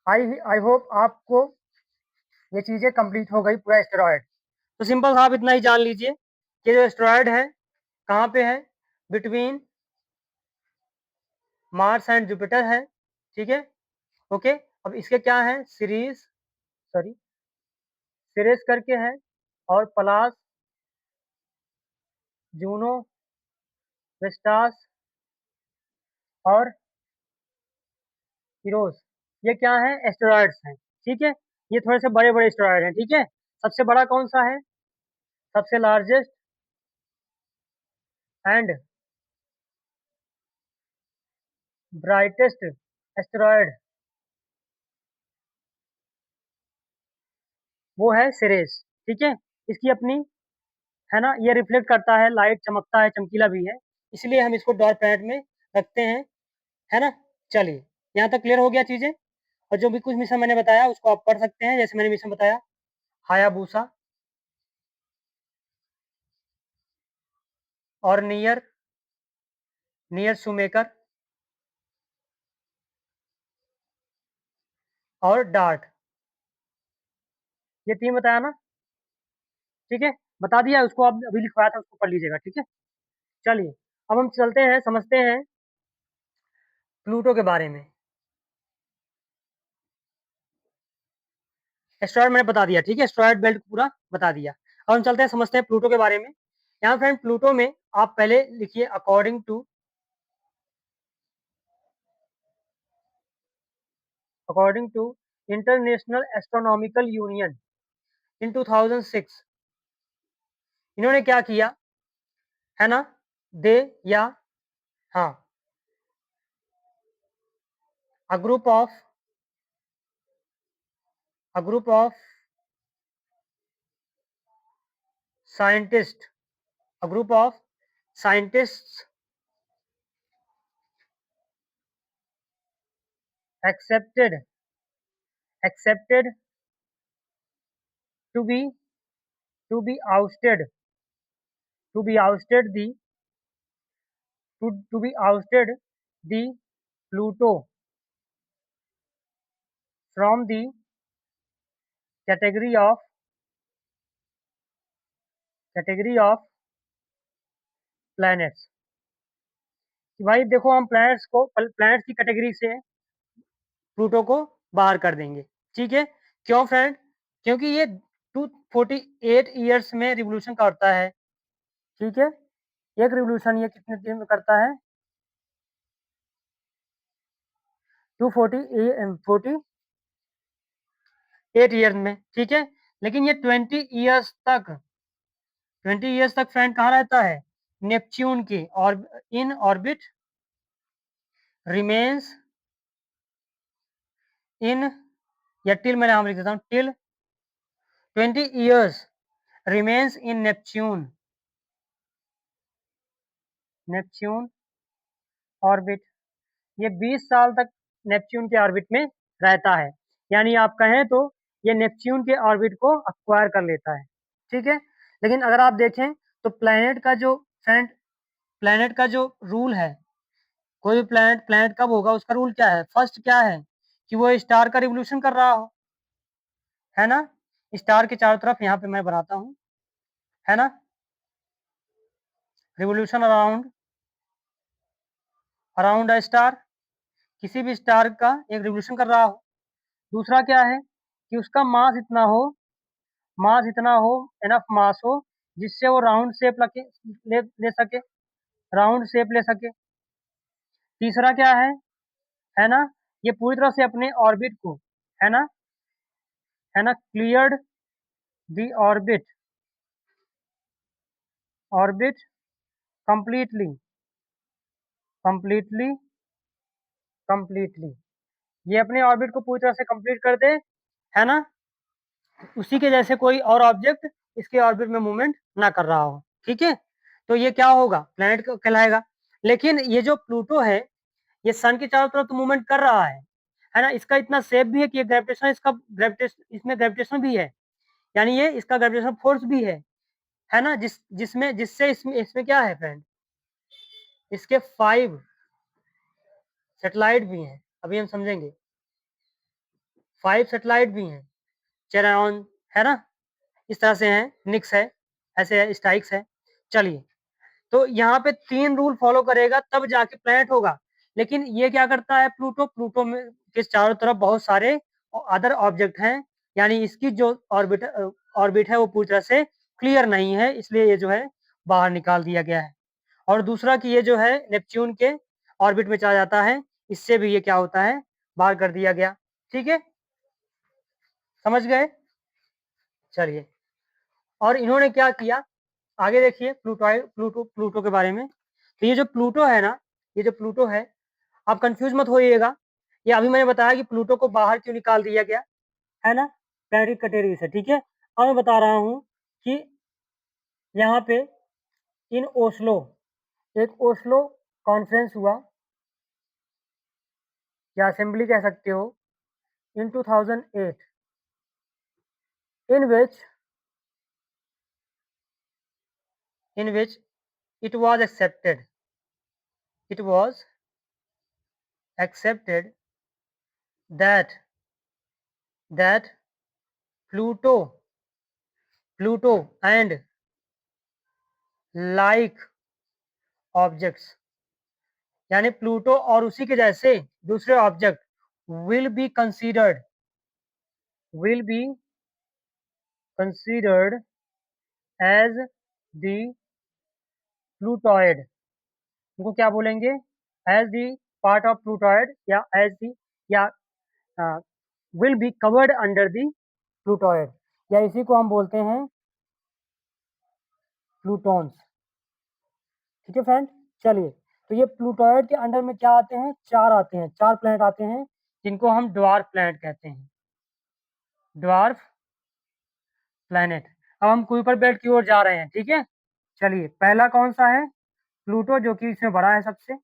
आई होप आपको ये चीजें कंप्लीट हो गई, पूरा एस्टेरॉयड। तो सिंपल आप इतना ही जान लीजिए कि जो एस्टेरॉयड है कहाँ पे है, बिटवीन मार्स एंड जुपिटर है, ठीक है। ओके, अब इसके क्या है, सिरिस करके है, और प्लास, जूनो, वेस्टास और हीरोस, ये क्या है, एस्टेरॉयड्स हैं, ठीक है। ये थोड़े से बड़े बड़े एस्टेरॉयड हैं, ठीक है। सबसे बड़ा कौन सा है? सबसे लार्जेस्ट एंड ब्राइटेस्ट एस्टेरॉयड वो है सिरेस, ठीक है। इसकी अपनी, है ना, ये रिफ्लेक्ट करता है लाइट, चमकता है, चमकीला भी है, इसलिए हम इसको डॉर्क प्लैनेट में रखते हैं, है ना। चलिए, यहाँ तक क्लियर हो गया चीजें। और जो भी कुछ मिशन मैंने बताया उसको आप पढ़ सकते हैं, जैसे मैंने मिशन बताया हायाबूसा और नियर नियर सुमेकर और डार्ट, ये तीन बताया ना, ठीक है। बता दिया, उसको आप अभी लिखवाया था, उसको पढ़ लीजिएगा, ठीक है। चलिए, अब हम चलते हैं, समझते हैं प्लूटो के बारे में। एस्ट्रॉयड मैंने बता दिया, ठीक है, एस्ट्रॉयड बेल्ट पूरा बता दिया। अब हम चलते हैं, समझते हैं प्लूटो के बारे में। यहाँ फ्रेंड प्लूटो में आप पहले लिखिए according to International Astronomical Union in 2006, इन्होंने क्या किया, है ना, दे या हाँ, a group of a group of scientist a group of scientists accepted accepted to be ousted to be ousted the to be ousted the Pluto from the category of category of planets। कि भाई देखो, हम प्लैनेट्स की कैटेगरी से प्लूटो को बाहर कर देंगे, ठीक है। क्यों फ्रेंड? क्योंकि ये 248 ईयर्स में रिवोल्यूशन करता है, ठीक है। एक रिवोल्यूशन ये कितने दिन में करता है? 248 ईयर में, ठीक है। लेकिन ये 20 ईयर्स तक फ्रेंड कहाँ रहता है? नेपच्यून के और इन ऑर्बिट रिमेन्स इन, या टिल मैं नाम लिख देता हूँ, till 20 years remains in Neptune orbit. ये 20 साल तक नेपच्यून के ऑर्बिट में रहता है, यानी आप कहें तो ये नेपच्यून के ऑर्बिट को अक्वायर कर लेता है, ठीक है। लेकिन अगर आप देखें तो प्लैनेट का जो रूल है, कोई भी प्लैनेट प्लैनेट कब होगा, उसका रूल क्या है? फर्स्ट क्या है कि वो स्टार का रिवोल्यूशन कर रहा हो, है ना। स्टार के चारों तरफ यहाँ पे मैं बनाता हूँ, है ना, रिवोल्यूशन अराउंड अ स्टार, किसी भी स्टार का एक रिवोल्यूशन कर रहा हो। दूसरा क्या है कि उसका मास इतना हो, एनफ मास हो जिससे वो राउंड शेप ले सके, राउंड शेप ले सके। तीसरा क्या है ना, ये पूरी तरह से अपने ऑर्बिट को, है ना, cleared the orbit completely, completely, completely, ये अपने ऑर्बिट को पूरी तरह से कंप्लीट कर दे, है ना, उसी के जैसे कोई और ऑब्जेक्ट इसके ऑर्बिट में मूवमेंट ना कर रहा हो। ठीक है, तो ये क्या होगा, प्लैनेट कहलाएगा। लेकिन ये जो प्लूटो है, ये सन के चारों तरफ तो मूवमेंट कर रहा है ना, इसका इतना सेफ भी है कि ये ग्रेविटेशन, इसमें ग्रेविटेशन भी है, यानी ये इसका ग्रेविटेशन फोर्स भी है ना, जिससे इसमें इसमें क्या है फ्रेंड, इसके 5 सैटेलाइट भी हैं, अभी हम समझेंगे। 5 सैटेलाइट भी हैं, चेरान, है ना, इस तरह से हैं, निक्स है, ऐसे है, स्टाइक्स है। चलिए, तो यहाँ पे 3 रूल फॉलो करेगा तब जाके प्लैनेट होगा। लेकिन ये क्या करता है, प्लूटो में के चारों तरफ बहुत सारे अदर ऑब्जेक्ट हैं, यानी इसकी जो ऑर्बिट है वो पूरी तरह से क्लियर नहीं है, इसलिए ये जो है बाहर निकाल दिया गया है। और दूसरा कि ये जो है नेपच्यून के ऑर्बिट में चला जाता है, इससे भी ये क्या होता है, बाहर कर दिया गया। ठीक है, समझ गए। चलिए, और इन्होंने क्या किया, आगे देखिए प्लूटो के बारे में। तो ये जो प्लूटो है ना, ये जो प्लूटो है, आप कंफ्यूज मत होइएगा, ये अभी मैंने बताया कि प्लूटो को बाहर क्यों निकाल दिया गया, है ना, प्लैनेटरी कैटेगरी से। ठीक है, अब मैं बता रहा हूँ कि यहाँ पे इन ओस्लो, एक ओस्लो कॉन्फ्रेंस हुआ, या असेंबली कह सकते हो, इन 2008, in which it was accepted that that Pluto and like objects, यानी प्लूटो और उसी के जैसे दूसरे object will be considered will be considered as the Plutoid, उनको क्या बोलेंगे, as the part of Plutoid, या as the, या will be covered under the Plutoid, या इसी को हम बोलते हैं प्लूटॉन्स। ठीक है फ्रेंड, चलिए, तो ये प्लूटॉइड के अंडर में क्या आते हैं, 4 आते हैं, 4 प्लैनेट आते हैं, जिनको हम ड्वार्फ प्लैनेट कहते हैं, ड्वार्फ प्लैनेट। अब हम कुइपर बेल्ट की ओर जा रहे हैं। ठीक है, चलिए, पहला कौन सा है, प्लूटो, जो कि इसमें बड़ा है सबसे।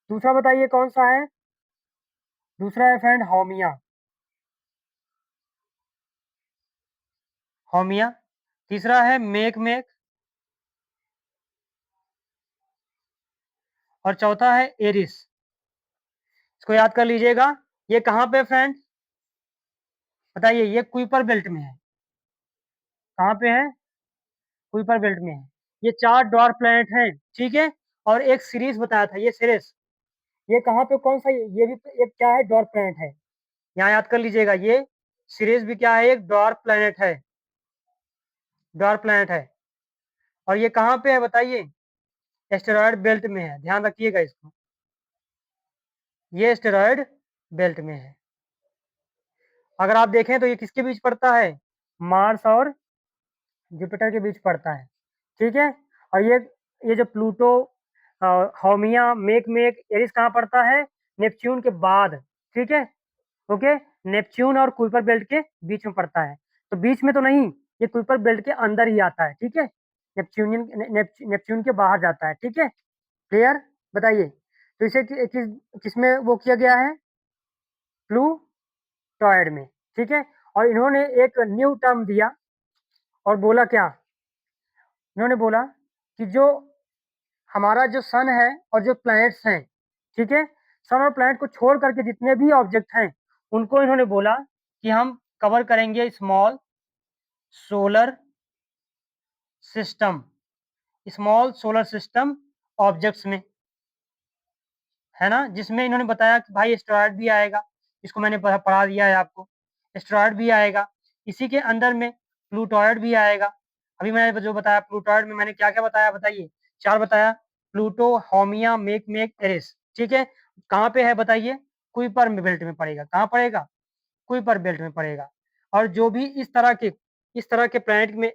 दूसरा बताइए कौन सा है, दूसरा है फ्रेंड होमिया, होमिया। तीसरा है मेक, और चौथा है एरिस। इसको याद कर लीजिएगा। ये कहाँ पे फ्रेंड, बताइए, ये कुइपर बेल्ट में है, कहाँ पे है, कुइपर बेल्ट में है। ये 4 ड्वार्फ प्लैनेट हैं। ठीक है, और एक सीरीज बताया था, ये सीरीज, ये कहाँ पे, कौन सा, ये भी एक क्या है, ड्वार्फ प्लैनेट है, यहाँ याद कर लीजिएगा। ये सीरीज भी क्या है, एक ड्वार्फ प्लैनेट है, ड्वार्फ प्लैनेट है। और ये कहाँ पे है बताइए, एस्टेरॉयड बेल्ट में है, ध्यान रखिएगा इसको, ये एस्टेरॉयड बेल्ट में है। अगर आप देखें तो ये किसके बीच पड़ता है, मार्स और जुपिटर के बीच पड़ता है। ठीक है, और ये जो प्लूटो, होमिया, मेक एरिस कहाँ पड़ता है, नेपच्यून के बाद। ठीक है, ओके, नेपच्यून और कुइपर बेल्ट के बीच में पड़ता है, तो बीच में तो नहीं, ये कुइपर बेल्ट के अंदर ही आता है। ठीक है, नेपच्यून के बाहर जाता है। ठीक है, क्लियर, बताइए, तो इसे किसमें वो किया गया है, प्लूटॉइड में। ठीक है, और इन्होंने एक न्यू टर्म दिया और बोला क्या, इन्होंने बोला कि जो हमारा जो सन है और जो प्लैनेट्स हैं, ठीक है, सन और प्लैनेट को छोड़ करके जितने भी ऑब्जेक्ट हैं, उनको इन्होंने बोला कि हम कवर करेंगे small solar system small solar system objects में, है ना? जिसमें इन्होंने बताया कि भाई एस्टेरॉयड भी आएगा, इसको मैंने पढ़ा दिया है आपको। एस्टेरॉयड भी आएगा, इसी के अंदर में प्लूटॉयड भी आएगा। अभी मैंने जो बताया प्लूटॉयड में मैंने क्या-क्या बताया बताइए? 4 बताया, प्लूटो, हार्मिया, मेक, एरिस, ठीक है? कहाँ पे है बताइए? कुइपर बेल्ट में पड़ेगा। कहाँ पड़ेगा? कुइपर बेल्ट में पड़ेगा। और जो भी इस तरह के प्लैनेट में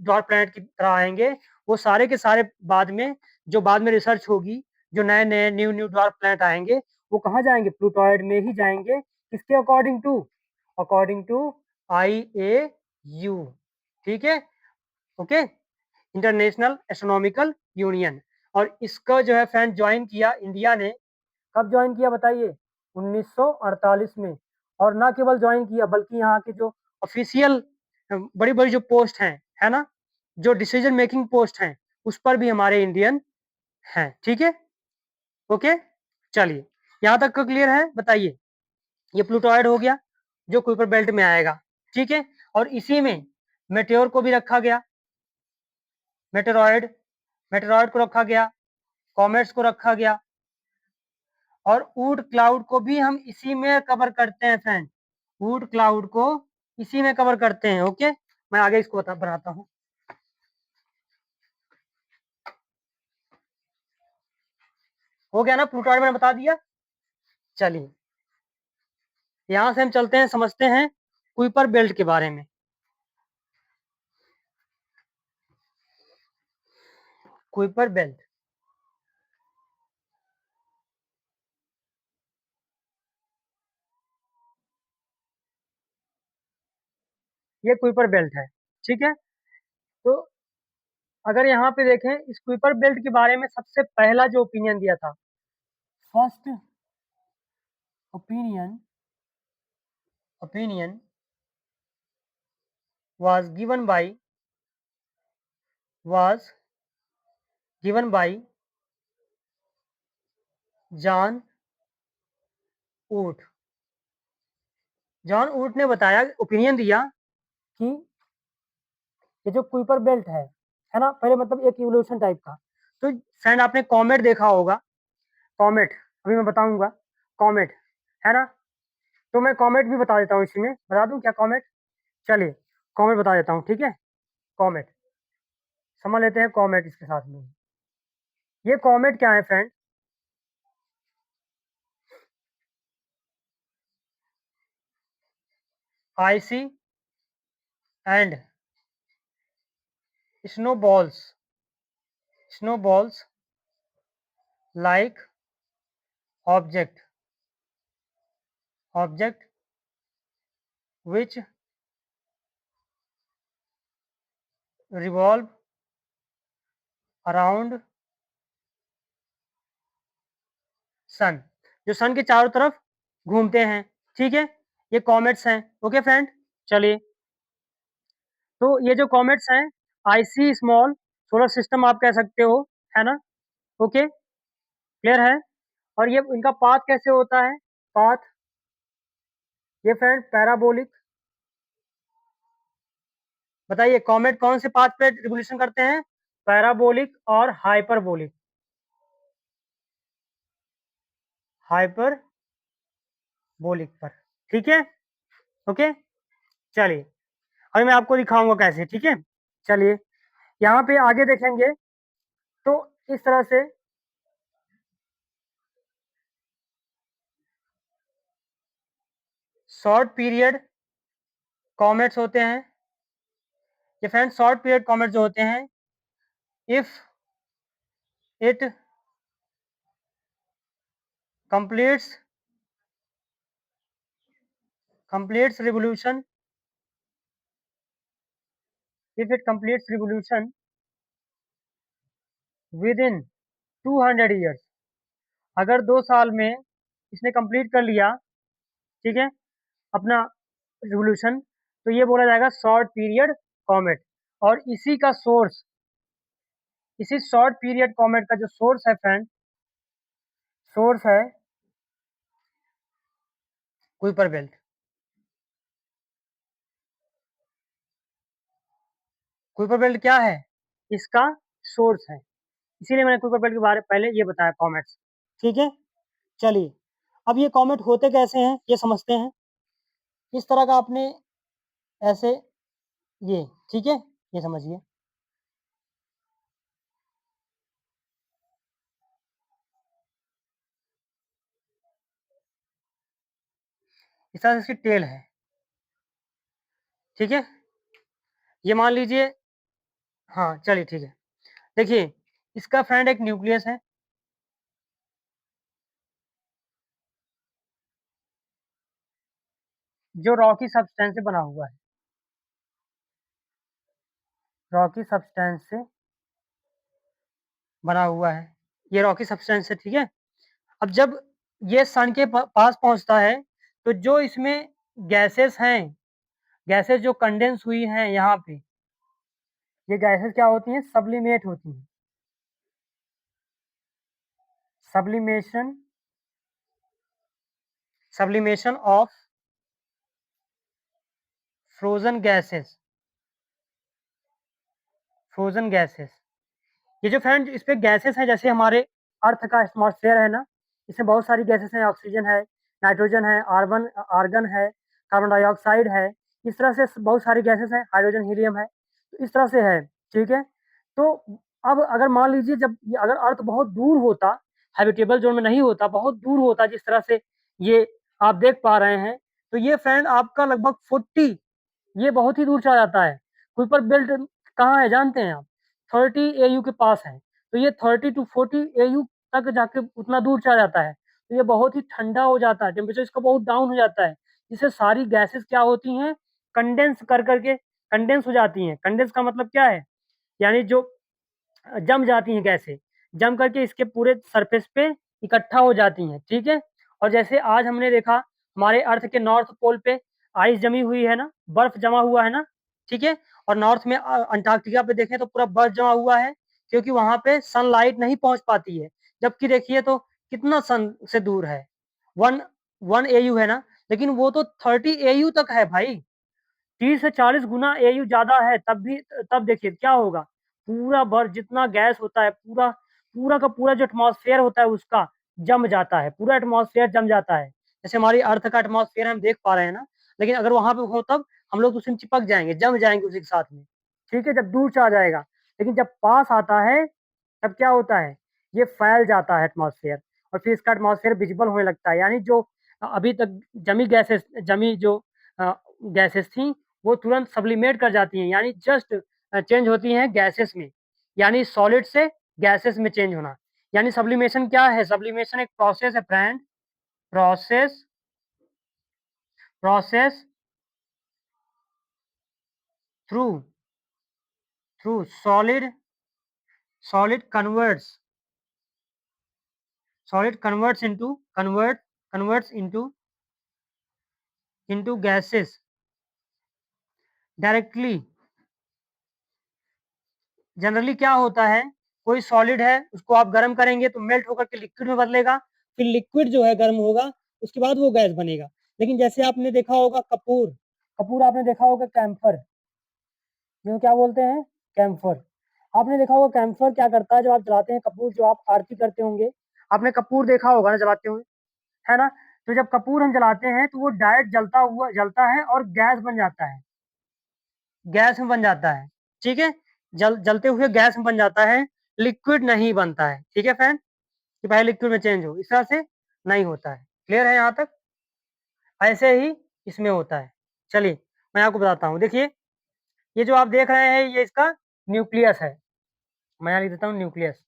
डॉट प्लैनेट की तरह आएँगे, वो सारे के सारे बाद में रिसर्च होगी, जो नए-नए, न्यू-न्यू डॉट प्लैनेट आएँगे, वो कहाँ जाएँगे? प्लूटॉइड में ही जाएँगे। किसके according to? According to IAU, ठीक है? ओके? International Astronomical union. और इसका जो है फ्रेंड जॉइन किया इंडिया ने, कब जॉइन किया बताइए? 1948 में। और ना केवल जॉइन किया बल्कि यहाँ के जो ऑफ़िशियल बड़ी-बड़ी जो पोस्ट हैं, है ना? जो डिसीज़न मेकिंग पोस्ट हैं, उस पर भी हमारे इंडियन हैं, ठीक है? ओके? चलिए, यहाँ तक का क्लियर है? बताइए। ये प्लूटॉइड हो गया, जो कुइपर बेल्ट में आएगा, ठीक है? और इसी में मेटेओर को भी रखा गया, मेटेरॉइड मेटेरॉइड को रखा गया, कॉमेट्स को रखा गया, और वुड क्लाउड को भी हम इसी में कवर करते हैं फ्रेंड। वुड क्लाउड को इसी में कवर करते हैं, ओके? मैं आगे इसको बनाता हूँ। हो गया ना? प्लूटॉइड मैंने बता दिया। चलिए, यहाँ से हम चलते हैं, समझते हैं कुइपर बेल्ट के बारे में। कुइपर बेल्ट, ये कुइपर बेल्ट है, ठीक है? तो अगर यहाँ पे देखें, इस कुइपर बेल्ट के बारे में सबसे पहला जो ओपिनियन दिया था, first opinion opinion was was given by John would. John would ने बताया, ओपिनियन दिया कि ये जो कुइपर बेल्ट है ना? पहले मतलब एक इवोल्यूशन टाइप का। तो फ्रेंड आपने कॉमेट देखा होगा, कॉमेट, अभी मैं बताऊँगा, कॉमेट, है ना? तो मैं कॉमेट भी बता देता हूँ इसी में, बता दूँ क्या कॉमेट? चलिए, कॉमेट बता देता हूँ, ठीक है? कॉमेट, समझ लेते हैं कॉमेट इसके साथ में। ये कॉमेट क्या है friend? Icy and snowballs snowballs like object which revolve around sun, जो सन के चारों तरफ घूमते हैं, ठीक है? ये कॉमेट्स हैं, ओके फ्रेंड? चलिए, तो ये जो कॉमेट्स हैं, आईसी स्मॉल सोलर सिस्टम आप कह सकते हो, है ना? ओके, क्लियर है? और ये इनका पाथ कैसे होता है? पाथ, ये फ्रेंड पैराबोलिक, बताइए कॉमेट कौन से पाथ पे रिवोल्यूशन करते हैं? पैराबोलिक और हाइपरबोलिक, हाइपरबोलिक पर, ठीक है? ओके, चलिए, अभी मैं आपको दिखाऊंगा कैसे, ठीक है? चलिए, यहाँ पे आगे देखेंगे तो इस तरह से शॉर्ट पीरियड कॉमेट्स होते हैं। ये फ्रेंड शॉर्ट पीरियड कॉमेट्स जो होते हैं, if it completes revolution, if it completes revolution with in 200 years, अगर 2 साल में इसने कंप्लीट कर लिया, ठीक है, अपना रिवोल्यूशन, तो ये बोला जाएगा शॉर्ट पीरियड कॉमेट। और इसी शॉर्ट पीरियड कॉमेट का जो सोर्स है फ्रेंड, सोर्स है कुइपर बेल्ट। कुइपर बेल्ट क्या है? इसका सोर्स है। इसीलिए मैंने कुकर बेल्ट के बारे पहले ये बताया कॉमेट्स। ठीक है? चलिए, अब ये कॉमेट होते कैसे हैं, ये समझते हैं। इस तरह का आपने ऐसे ये, ठीक है? ये समझिए। इस तरह से इसकी टेल है। ठीक है? ये मान लीजिए, हाँ, चलिए ठीक है। देखिए, इसका फ्रेंड एक न्यूक्लियस है, जो रॉकी सब्सटेंस से बना हुआ है। रॉकी सब्सटेंस से बना हुआ है। ये रॉकी सब्सटेंस है, ठीक है? अब जब ये सन के पास पहुंचता है, तो जो इसमें गैसेस हैं, गैसेस जो कंडेंस हुई हैं यहाँ पे, ये गैसेस क्या होती हैं? सब्लिमेट होती हैं। Sublimation, sublimation of frozen gases, frozen gases. ये जो फ्रेंड इस पे गैसेस हैं, जैसे हमारे अर्थ का एटमॉस्फेयर है ना, इसमें बहुत सारी गैसेस हैं, ऑक्सीजन है, नाइट्रोजन है, आर्गन आर्गन है, कार्बन डाइऑक्साइड है। इस तरह से बहुत सारी गैसेस हैं, हाइड्रोजन, हीलियम है। तो इस तरह से है, ठीक है? तो अब अगर मान लीजिए, जब अगर अर्थ बहुत दूर होता, हैबिटेबल जोन में नहीं होता, बहुत दूर होता, जिस तरह से ये आप देख पा रहे हैं, तो ये फ्रेंड आपका लगभग 40, ये बहुत ही दूर चला जाता है। कुइपर बेल्ट कहाँ है जानते हैं आप? 30 AU के पास है। तो ये 30 टू 40 AU तक जाके उतना दूर चला जाता है। तो ये बहुत ही ठंडा हो जाता है, टेम्परेचर इसका बहुत डाउन हो जाता है, जिससे सारी गैसेस क्या होती हैं? कंडेंस कर करके कंडेंस हो जाती हैं। कंडेंस का मतलब क्या है? यानी जो जम जाती हैं गैसें, जम करके इसके पूरे सरफेस पे इकट्ठा हो जाती हैं, ठीक है? और जैसे आज हमने देखा, हमारे अर्थ के नॉर्थ पोल पे आइस जमी हुई है ना, बर्फ जमा हुआ है ना, ठीक है? और नॉर्थ में अंटार्कटिका पे देखें तो पूरा बर्फ जमा हुआ है, क्योंकि वहां पे सनलाइट नहीं पहुंच पाती है। जबकि देखिए तो कितना सन से दूर है, वन वन AU है ना, लेकिन वो तो 30 AU तक है भाई। 30 से 40 गुना AU ज़्यादा है, तब भी, तब देखिए क्या होगा? पूरा बर्फ, जितना गैस होता है, पूरा पूरा का पूरा जो एटमॉस्फेयर होता है उसका जम जाता है, पूरा एटमॉस्फेयर जम जाता है। जैसे हमारी अर्थ का एटमॉस्फेयर हम देख पा रहे हैं ना, लेकिन अगर वहाँ पे हो तब हम लोग उसी में चिपक जाएँगे, जम जाएँगे उसी के साथ में, ठीक है? जब दूर चला जाएगा। लेकिन जब पास आता है, तब क्या होता है? ये फैल जाता है एटमॉस्फेयर, और फिर इसका एटमॉस्फेयर विजिबल होने लगता है। यानी जो अभी तक जमी जो अ, गैसेस थी, वो तुरंत सब्लिमेट कर जाती हैं, यानी जस्ट चेंज होती हैं गैसेस में, यानी सॉलिड से गैसेस में चेंज होना। यानी सब्लिमेशन क्या है? सब्लिमेशन एक प्रोसेस है friend, process process through through solid converts into converts into gases directly. Generally क्या होता है, कोई सॉलिड है, उसको आप गर्म करेंगे तो मेल्ट होकर के लिक्विड में बदलेगा, फिर लिक्विड जो है गर्म होगा, उसके बाद वो गैस बनेगा। लेकिन जैसे आपने देखा होगा कपूर, कपूर आपने देखा होगा कैम्फर, जिसको क्या बोलते हैं? कैम्फर। आपने देखा होगा कैम्फर क्या करता है, जब आप जलाते हैं कपूर, जो आप आरती करते होंगे, आपने कपूर देखा होगा ना जलाते हुए, है ना? तो जब कपूर हम जलाते हैं तो वो डायरेक्ट जलता है और गैस बन जाता है, गैस में बन जाता है, ठीक है? जलते हुए गैस में बन जाता है, लिक्विड नहीं बनता है, ठीक है फ्रेंड? कि भाई लिक्विड में चेंज हो, इस तरह से नहीं होता है। क्लियर है यहाँ तक? ऐसे ही इसमें होता है। चलिए, मैं आपको बताता हूँ। देखिए, ये जो आप देख रहे हैं, ये इसका न्यूक्लियस है। मैं यहाँ लिख देता हूँ न्यूक्लियस,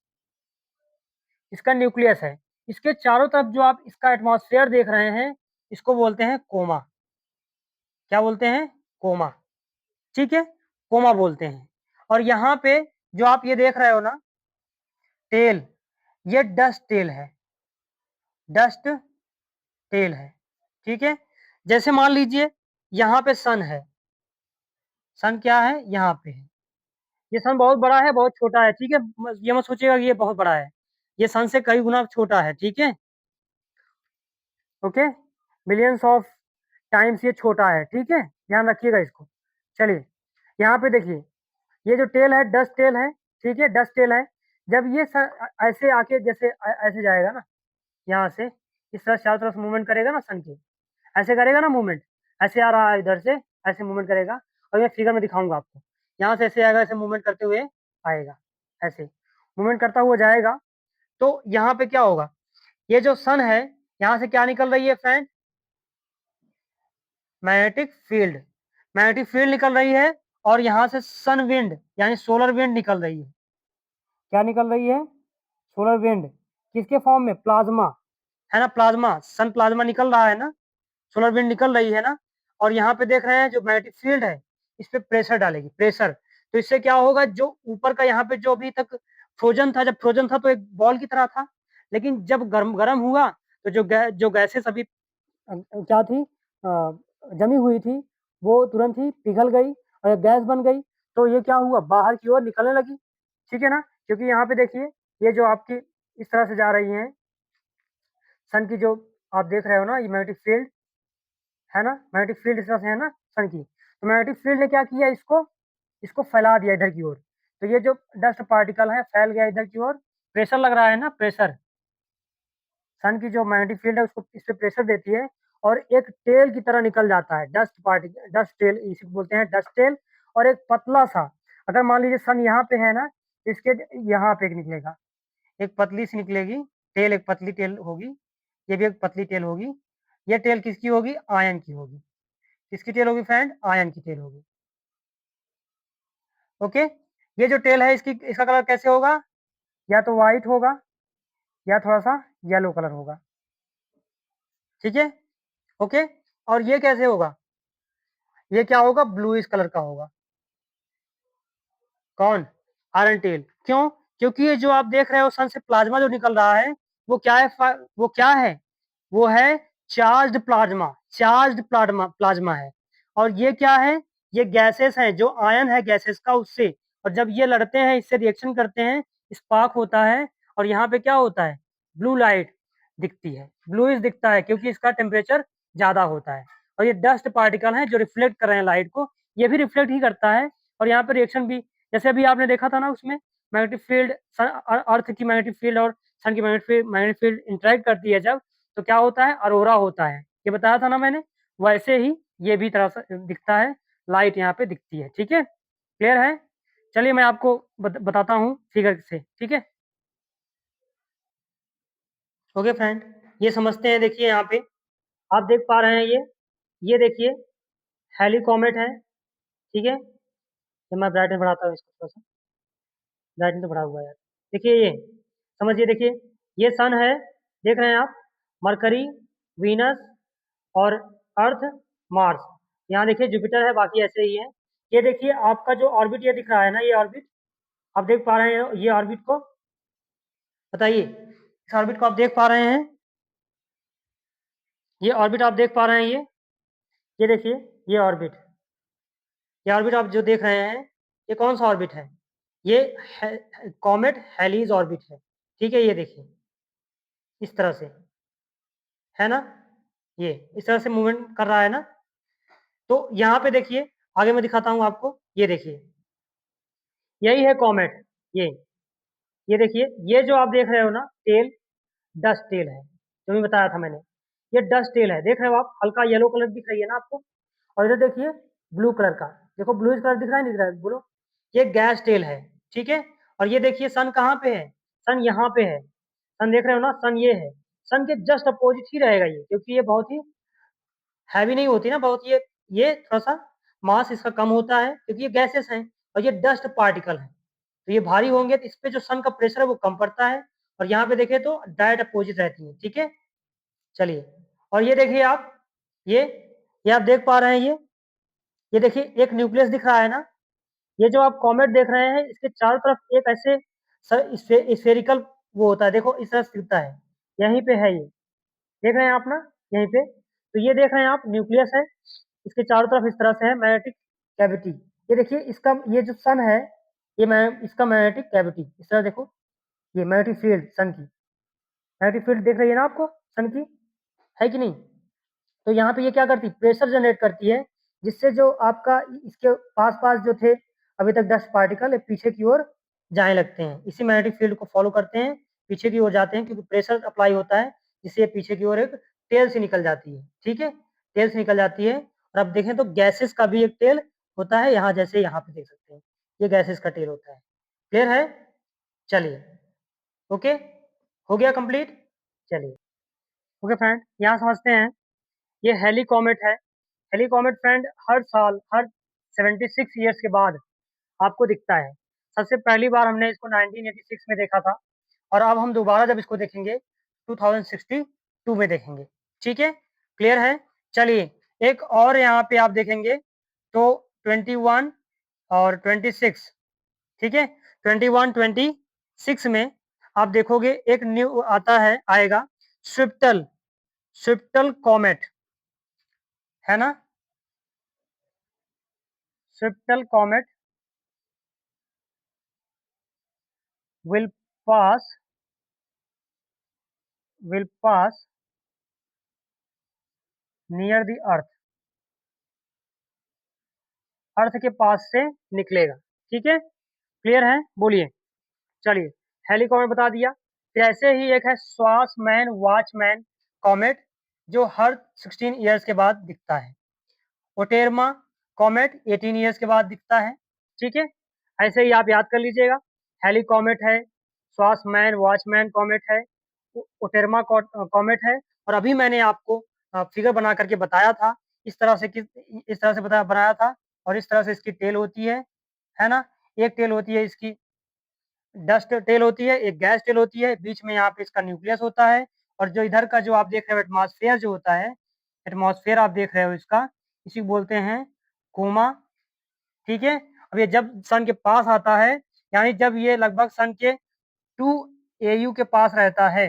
इसका न्यूक्लियस है। इसके चारों तरफ जो आप इसका एटमॉस्फेयर देख रहे हैं, इसको बोलते हैं कोमा। क्या बोलते हैं? कोमा, ठीक है? कोमा बोलते हैं। और यहाँ पे जो आप ये देख रहे हो ना, टेल, ये डस्ट टेल है, डस्ट टेल है, ठीक है? जैसे मान लीजिए यहाँ पे सन है, सन क्या है? यहाँ पे है। ये सन बहुत बड़ा है, बहुत छोटा है, ठीक है? ये मत सोचिएगा कि ये बहुत बड़ा है, ये सन से कई गुना छोटा है, ठीक है? ओके, मिलियंस ऑफ टाइम्स ये छोटा है, ठीक है? ध्यान रखिएगा इसको। चलिए, यहाँ पे देखिए, ये जो टेल है, डस्ट टेल है, ठीक है, डस्ट टेल है। जब ये ऐसे आके जैसे ऐसे जाएगा ना, यहाँ से इस तरह चारों तरफ मूवमेंट करेगा ना सन के, ऐसे करेगा ना मूवमेंट, ऐसे आ रहा है इधर से, ऐसे मूवमेंट करेगा। और मैं फिगर में दिखाऊंगा आपको, यहाँ से ऐसे आएगा, ऐसे मूवमेंट करते हुए आएगा, ऐसे मूवमेंट करता हुआ जाएगा। तो यहाँ पे क्या होगा, ये जो सन है, यहाँ से क्या निकल रही है friend, magnetic field, magnetic field निकल रही है। और यहाँ से सन विंड यानी सोलर विंड निकल रही है। क्या निकल रही है, सोलर विंड, किसके फॉर्म में, प्लाज्मा, है ना, प्लाज्मा, सन प्लाज्मा निकल रहा है ना, सोलर विंड निकल रही है ना। और यहाँ पे देख रहे हैं जो मैग्नेटिक फील्ड है, इस पे प्रेशर डालेगी, प्रेशर। तो इससे क्या होगा, जो ऊपर का यहाँ पे जो अभी तक फ्रोजन था, जब फ्रोजन था तो एक बॉल की तरह था, लेकिन जब गर्म गर्म हुआ तो जो गैसेस अभी क्या थी, जमी हुई थी, वो तुरंत ही पिघल गई और गैस बन गई। तो ये क्या हुआ, बाहर की ओर निकलने लगी, ठीक है ना। क्योंकि यहाँ पे देखिए, ये जो आपकी इस तरह से जा रही हैं सन की, जो आप देख रहे हो ना, ये मैग्नेटिक फील्ड है ना, मैग्नेटिक फील्ड इस तरह से है ना सन की। तो मैग्नेटिक फील्ड ने क्या किया, इसको इसको फैला दिया इधर की ओर। तो ये जो डस्ट पार्टिकल है फैल गया इधर की ओर, प्रेशर लग रहा है ना, प्रेशर, सन की जो मैग्नेटिक फील्ड है उसको इस पे प्रेशर देती है, और एक टेल की तरह निकल जाता है, डस्ट पार्टिकल, डस्ट टेल इसे बोलते हैं, डस्ट टेल। और एक पतला सा, अगर मान लीजिए सन यहाँ पे है ना, इसके यहाँ पे एक निकलेगा, एक पतली सी निकलेगी टेल, एक पतली टेल होगी, ये भी एक पतली टेल होगी। ये टेल किसकी होगी, आयन की होगी। किसकी टेल होगी फ्रेंड, आयन की टेल होगी। ओके, ये जो टेल है इसकी, इसका कलर कैसे होगा, या तो व्हाइट होगा या थोड़ा सा येलो कलर होगा, ठीक है। ओके, और ये कैसे होगा, ये क्या होगा, ब्लूइश कलर का होगा। कौन, आयरन टेल, क्यों, क्योंकि ये जो आप देख रहे हो सन से प्लाज्मा जो निकल रहा है, वो क्या है, वो क्या है, वो है charged plasma, charged plasma, plasma है। और ये क्या है, ये गैसेस हैं, जो आयन है गैसेस का उससे। और जब ये लड़ते हैं, इससे रिएक्शन करते हैं, स्पार्क होता है, और यहाँ पे क्या होता है, ब्लू लाइट दिखती है, ब्लूइश दिखता है, क्योंकि इसका टेम्परेचर ज्यादा होता है। और ये डस्ट पार्टिकल हैं जो रिफ्लेक्ट कर रहे हैं लाइट को, ये भी रिफ्लेक्ट ही करता है। और यहाँ पे रिएक्शन भी, जैसे अभी आपने देखा था ना, उसमें मैग्नेटिक फील्ड, अर्थ की मैग्नेटिक फील्ड और सन की मैग्नेटिक फील्ड इंटरेक्ट करती है जब, तो क्या होता है, अरोरा होता है, ये बताया था ना मैंने। वैसे ही ये भी तरह से दिखता है, लाइट यहाँ पे दिखती है, ठीक है, क्लियर है। चलिए मैं आपको बताता हूँ फिगर से, ठीक है। ओके फ्रेंड, ये समझते हैं, देखिए यहाँ पे आप देख पा रहे हैं, ये देखिए हैली कॉमेट है, ठीक है। तो मैं ब्राइटनेस बढ़ाता हूँ इसको थोड़ा सा, ब्राइटनेस तो बढ़ा हुआ है यार। देखिए ये, समझिए, देखिए ये सन है, देख रहे हैं आप, मरकरी, वीनस और अर्थ, मार्स, यहाँ देखिए जुपिटर है, बाकी ऐसे ही है। ये देखिए आपका जो ऑर्बिट ये दिख रहा है ना, ये ऑर्बिट आप देख पा रहे हैं, ये ऑर्बिट को बताइए, इस ऑर्बिट को आप देख पा रहे हैं, ये ऑर्बिट आप देख पा रहे हैं, ये देखिए, ये ऑर्बिट, ये ऑर्बिट आप जो देख रहे हैं, ये कौन सा ऑर्बिट है, ये कॉमेट हेलीज ऑर्बिट है, ठीक है। ये देखिए इस तरह से, है ना, ये इस तरह से मूवमेंट कर रहा है ना। तो यहाँ पे देखिए, आगे मैं दिखाता हूँ आपको, ये देखिए, यही है कॉमेट, ये देखिए, ये जो आप देख रहे हो ना टेल, डस्ट टेल है, जो भी बताया था मैंने, ये डस्ट टेल है, देख रहे हो आप, हल्का येलो कलर दिख रही है ना आपको। और इधर देखिए ब्लू कलर का, देखो ब्लू कलर दिख रहा है, नहीं दिख रहा है, बोलो, ये गैस टेल है, ठीक है। और ये देखिए सन कहाँ पे है, सन यहाँ पे है, सन देख रहे हो ना, सन ये है, सन के जस्ट अपोजिट ही रहेगा ये, क्योंकि ये बहुत ही हैवी नहीं होती ना, बहुत ये थोड़ा सा मास इसका कम होता है, क्योंकि ये गैसेस हैं और ये डस्ट पार्टिकल है, तो ये भारी होंगे, तो इस पे जो सन का प्रेशर है वो कम पड़ता है। और यहाँ पे देखें तो डायरेक्ट अपोजिट रहती है, ठीक है। चलिए, और ये देखिए आप, ये ये आप देख पा रहे हैं, ये देखिए एक न्यूक्लियस दिख रहा है ना, ये जो आप कॉमेट देख रहे हैं, इसके चारों तरफ एक ऐसे स्फेरिकल वो होता है, देखो इस तरह से दिखता है, यहीं पे है ये, देख रहे हैं आप ना, यहीं पे। तो ये देख रहे हैं आप, न्यूक्लियस है, इसके चारों तरफ इस तरह से है मैग्नेटिक कैविटी। ये देखिए इसका, ये जो सन है, ये मैं इसका मैग्नेटिक कैविटी, इस तरह देखो, ये मैग्नेटिक फील्ड सन की, मैग्नेटिक फील्ड देख रही है ना आपको सन की, है कि नहीं। तो यहाँ पे ये क्या करती है, प्रेशर जनरेट करती है, जिससे जो आपका इसके पास पास जो थे अभी तक डस्ट पार्टिकल पीछे की ओर जाने लगते हैं, इसी मैग्नेटिक फील्ड को फॉलो करते हैं, पीछे की ओर जाते हैं, क्योंकि प्रेशर अप्लाई होता है, जिससे ये पीछे की ओर एक टेल से निकल जाती है। ठीक है, टेल से निकल जाती है। और अब देखें तो गैसेस का भी एक टेल होता है, यहाँ जैसे यहाँ पे देख सकते हैं, ये गैसेस का टेल होता है। क्लियर है? चलिए, ओके, हो गया कंप्लीट। चलिए, ओके फ्रेंड, यहाँ समझते हैं। ये हेली कॉमेट है। हेली कॉमेट फ्रेंड हर साल, हर 76 ईयर्स के बाद आपको दिखता है। सबसे पहली बार हमने इसको 1986 में देखा था, और अब हम दोबारा जब इसको देखेंगे 2062 में देखेंगे। ठीक है, क्लियर है? चलिए, एक और यहाँ पे आप देखेंगे तो 21 और 26, ठीक है, 21 26 में आप देखोगे एक न्यू आता है, आएगा स्विफ्टल, स्विफ्टल कॉमेट, है ना, Swift Tuttle comet will pass will pass near the earth, earth के पास से निकलेगा। ठीक है, क्लियर है? बोलिए। चलिए, हेली कॉमेट बता दिया। फिर ऐसे ही एक है स्वासमैन वॉचमैन कॉमेट, जो हर 16 ईयर्स के बाद दिखता है। ओटेरमा कॉमेट 18 ईयर्स के बाद दिखता है। ठीक है, ऐसे ही आप याद कर लीजिएगा। हेली कॉमेट है, स्वासमैन वॉचमैन कॉमेट है, ओटेरमा कॉमेट है, और अभी मैंने आपको फिगर बना करके बताया था, इस तरह से बनाया था, और इस तरह से इसकी टेल होती है ना। एक टेल होती है इसकी डस्ट टेल होती है, एक गैस टेल होती है, बीच में यहाँ पे इसका न्यूक्लियस होता है, और जो इधर का जो आप देख रहे हो एटमॉस्फेयर जो होता है, एटमॉस्फेयर आप देख रहे हो इसका, इसी को बोलते हैं कोमा। ठीक है, अब ये जब सन के पास आता है, यानी जब ये लगभग सन के 2 AU के पास रहता है,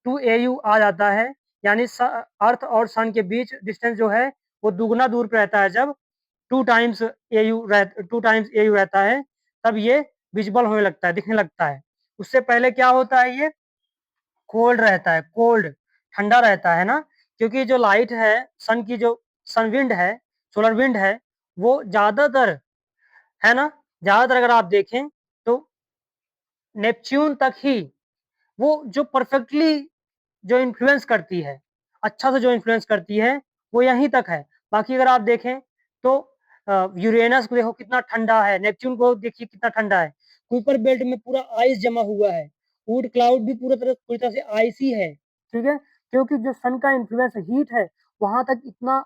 2 AU आ जाता है, यानी अर्थ और सन के बीच डिस्टेंस जो है वो दुगना दूर पे रहता है। जब 2 टाइम्स AU रहता है, तब ये विजिबल होने लगता है, दिखने लगता है। उससे पहले क्या होता है, ये कोल्ड रहता है, कोल्ड, ठंडा रहता है ना, क्योंकि जो लाइट है, सन की जो सन विंड है, सोलर विंड है, वो ज्यादातर, है ना, ज्यादातर अगर आप देखें तो नेपच्यून तक ही वो जो परफेक्टली जो इन्फ्लुएंस करती है, अच्छा से जो इन्फ्लुएंस करती है, वो यहीं तक है। बाकी अगर आप देखें तो यूरेनस को देखो कितना ठंडा है, नेपच्यून को देखिए कितना ठंडा है, कुइपर बेल्ट में पूरा आइस जमा हुआ है, वुड क्लाउड भी पूरी तरह से आइसी है। ठीक है, क्योंकि जो सन का इन्फ्लुएंस हीट है, वहां तक इतना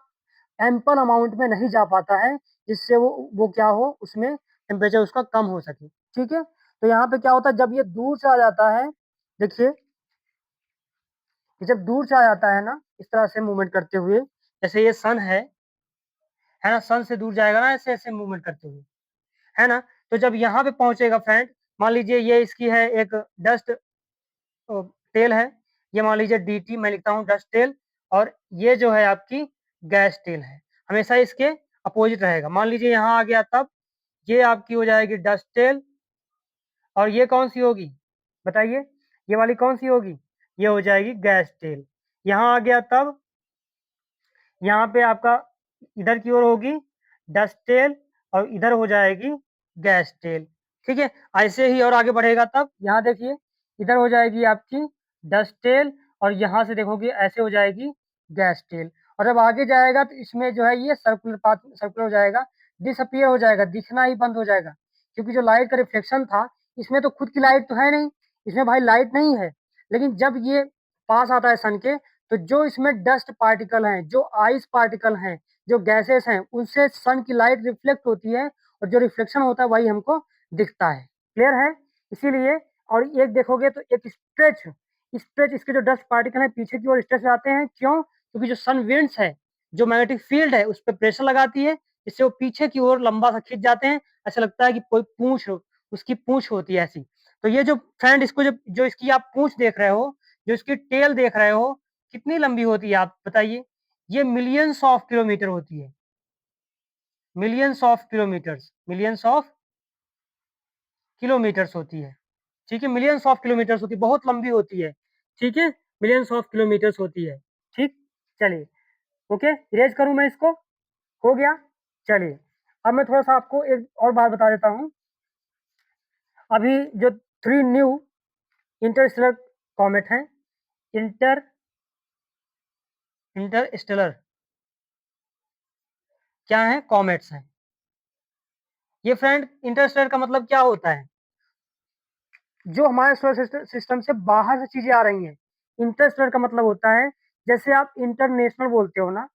एम्पल अमाउंट में नहीं जा पाता है, जिससे वो क्या हो, उसमें टेम्परेचर उसका कम हो सके। ठीक है, तो यहाँ पे क्या होता है, जब ये दूर से आ जाता है, देखिए, कि जब दूर से आ जाता है ना, इस तरह से मूवमेंट करते हुए, जैसे ये सन है ना, सन से दूर जाएगा ना, ऐसे ऐसे मूवमेंट करते हुए, है ना। तो जब यहाँ पे पहुंचेगा फ्रेंड, मान लीजिए ये इसकी है एक डस्ट टेल है, ये मान लीजिए DT मैं लिखता हूँ, डस्ट टेल, और ये जो है आपकी गैस टेल है, हमेशा इसके अपोजिट रहेगा। मान लीजिए यहाँ आ गया, तब ये आपकी हो जाएगी डस्ट टेल, और ये कौन सी होगी बताइए, ये वाली कौन सी होगी, ये हो जाएगी गैस टेल। यहाँ आ गया, तब यहाँ पे आपका इधर की ओर होगी डस्ट टेल, और इधर हो जाएगी गैस टेल। ठीक है, ऐसे ही और आगे बढ़ेगा, तब यहाँ देखिए, इधर हो जाएगी आपकी डस्ट टेल, और यहाँ से देखोगे ऐसे हो जाएगी गैस टेल। और जब आगे जाएगा तो इसमें जो है ये सर्कुलर पाथ, सर्कुलर हो जाएगा, डिसअपियर हो जाएगा, दिखना ही बंद हो जाएगा, क्योंकि जो लाइट का रिफ्लेक्शन था, इसमें तो खुद की लाइट तो है नहीं, इसमें भाई लाइट नहीं है, लेकिन जब ये पास आता है सन के, तो जो इसमें डस्ट पार्टिकल हैं, जो आइस पार्टिकल हैं, जो गैसेस हैं, उनसे सन की लाइट रिफ्लेक्ट होती है, और जो रिफ्लेक्शन होता है वही हमको दिखता है। क्लियर है? इसीलिए, और एक देखोगे तो एक स्ट्रेच, स्ट्रेच इसके जो डस्ट पार्टिकल है पीछे की ओर स्ट्रेच आते हैं, क्यों? क्योंकि जो सन विंड्स है, जो मैग्नेटिक फील्ड है, उस पर प्रेशर लगाती है, जिससे वो पीछे की ओर लंबा सा खिंच जाते हैं, ऐसा लगता है कि कोई पूंछ, उसकी पूंछ होती है ऐसी। तो ये जो फ्रेंड, इसको जो जो इसकी आप पूंछ देख रहे हो, जो इसकी टेल देख रहे हो, कितनी लंबी होती है आप बताइए? ये मिलियंस ऑफ किलोमीटर होती है, millions of kilometres, millions of kilometres होती है। ठीक है, मिलियंस ऑफ किलोमीटर्स होती है, बहुत लंबी होती है। ठीक है, मिलियंस ऑफ किलोमीटर्स होती है। ठीक, चलिए, ओके, इरेज करूं मैं इसको, हो गया। चलिए, अब मैं थोड़ा सा आपको एक और बात बता देता हूं। अभी जो 3 न्यू इंटरस्टेलर कॉमेट हैं, इंटरस्टेलर क्या है? कॉमेट्स हैं। ये फ्रेंड इंटरस्टेलर का मतलब क्या होता है? जो हमारे सोलर सिस्टम से बाहर से चीजें आ रही हैं। इंटरस्टेलर का मतलब होता है, जैसे आप इंटरनेशनल बोलते हो ना,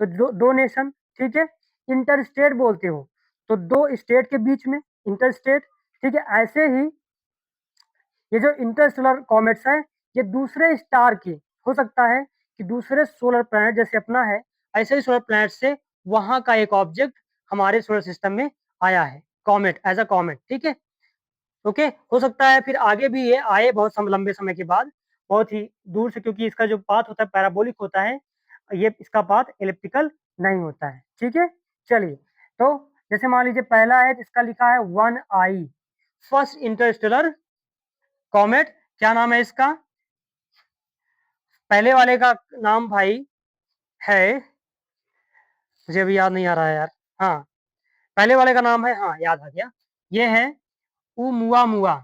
तो दो नेशन, ठीक है। इंटर स्टेट बोलते हो तो दो स्टेट के बीच में इंटर स्टेट, ठीक है। ऐसे ही ये जो इंटरस्टेलर कॉमेट्स हैं, ये दूसरे स्टार के, हो सकता है कि दूसरे सोलर प्लैनेट जैसे अपना है, ऐसे ही सोलर प्लैनेट से वहां का एक ऑब्जेक्ट हमारे सोलर सिस्टम में आया है, कॉमेट, एज अ कॉमेट, ठीक है। ओके, हो सकता है फिर आगे भी ये आए बहुत लंबे समय के बाद, बहुत ही दूर से, क्योंकि इसका जो पाथ होता है पैराबोलिक होता है, ये इसका पाथ इलिप्टिकल नहीं होता है, ठीक है। चलिए, तो जैसे मान लीजिए पहला है जिसका लिखा है 1I, फर्स्ट इंटरस्टेलर कॉमेट। क्या नाम है इसका? पहले वाले का नाम भाई है, मुझे अभी याद नहीं आ रहा है यार। हाँ, पहले वाले का नाम है, हाँ याद आ गया, ये है मुआ मुआ,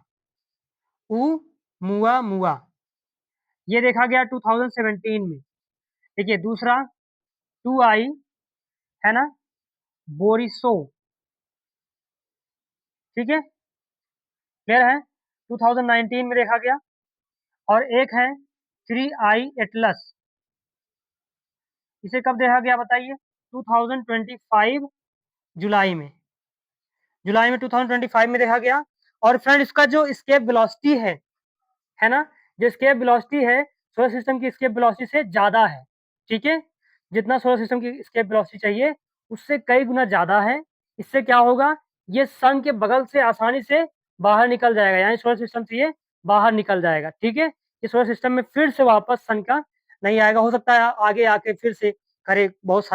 मुआ मुआ। ये देखा गया 2017 में। देखिए दूसरा 2I है ना, बोरिसो, ठीक है, क्लियर है, 2019 में देखा गया। और एक है 3I एटलस, इसे कब देखा गया बताइए? 2025 जुलाई में, जुलाई में 2025 में देखा गया। और फ्रेंड इसका जो स्केप वेलोसिटी है ना, जो स्केप वेलोसिटी है सोलर सिस्टम की स्केप वेलोसिटी से ज्यादा है, ठीक है। जितना सोलर सिस्टम की स्केप वेलोसिटी चाहिए उससे कई गुना ज्यादा है। इससे क्या होगा, ये सन के बगल से आसानी से बाहर निकल जाएगा, यानी सोलर सिस्टम से ये बाहर निकल जाएगा, ठीक है। ये सोलर सिस्टम में फिर से वापस सन का नहीं आएगा, हो सकता है आगे आके फिर से करे, बहुत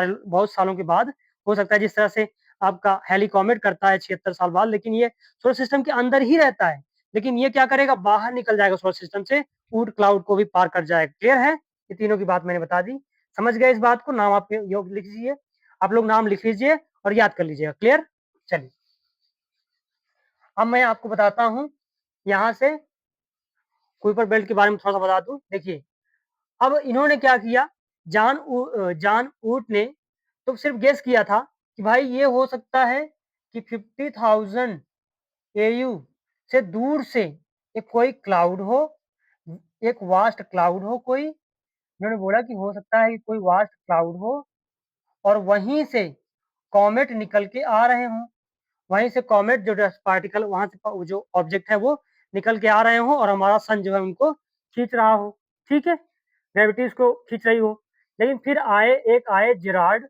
सालों के बाद हो सकता है, जिस तरह से आपका हेलिकॉमेट करता है 76 साल बाद, लेकिन ये सोलर सिस्टम के अंदर ही रहता है। लेकिन ये क्या करेगा, बाहर निकल जाएगा सोलर सिस्टम से, ऊट क्लाउड को भी पार कर जाएगा। क्लियर है? ये तीनों की बात मैंने बता दी, समझ गए इस बात को? नाम आप योग लिख लीजिए, आप लोग नाम लिख लीजिए और याद कर लीजिएगा। क्लियर? चलिए, अब मैं आपको बताता हूं यहां से कुइपर बेल्ट के बारे में थोड़ा सा बता दूं। देखिए, अब इन्होंने क्या किया, जान ऊट ने तो सिर्फ गेस किया था कि भाई ये हो सकता है कि 50,000 एयू से दूर से एक कोई क्लाउड हो, एक वास्ट क्लाउड हो कोई। इन्होंने बोला कि हो सकता है कि कोई वास्ट क्लाउड हो और वहीं से कॉमेट निकल के आ रहे हों, वहीं से कॉमेट जो डस्ट पार्टिकल वहां से जो ऑब्जेक्ट है वो निकल के आ रहे हों और हमारा सन जो है उनको खींच रहा हो, ठीक है, ग्रेविटी उसको खींच रही हो। लेकिन फिर आए जिरार्ड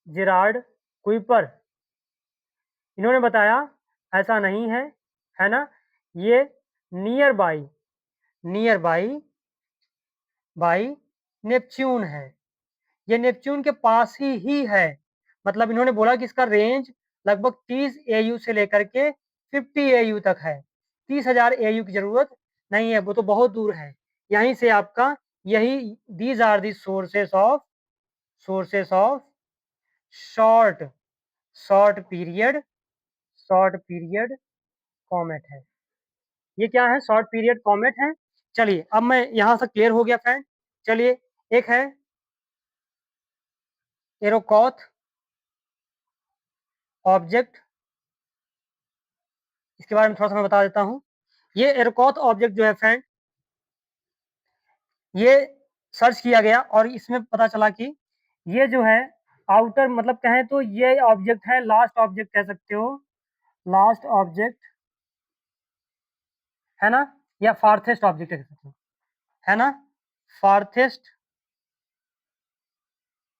जिरार्ड कुइपर, इन्होंने बताया ऐसा नहीं है ना, ये near by near by by Neptune है, ये नेपच्यून के पास ही है। मतलब इन्होंने बोला कि इसका रेंज लगभग 30 एयू से लेकर के 50 एयू तक है। 30,000 एयू की जरूरत नहीं है, वो तो बहुत दूर है। यहीं से आपका यही these are the sources of short short period comet है। ये क्या है? शॉर्ट पीरियड कॉमेट है। चलिए, अब मैं यहां से क्लियर हो गया फ्रेंड। चलिए, एक है एरोकॉथ ऑब्जेक्ट, इसके बारे में थोड़ा सा मैं बता देता हूँ। ये एरोकॉथ ऑब्जेक्ट जो है फ्रेंड, ये सर्च किया गया और इसमें पता चला कि ये जो है आउटर, मतलब कहें तो ये ऑब्जेक्ट है, लास्ट ऑब्जेक्ट कह सकते हो, लास्ट ऑब्जेक्ट है ना, या फार्थेस्ट ऑब्जेक्ट कह सकते हो, है ना, farthest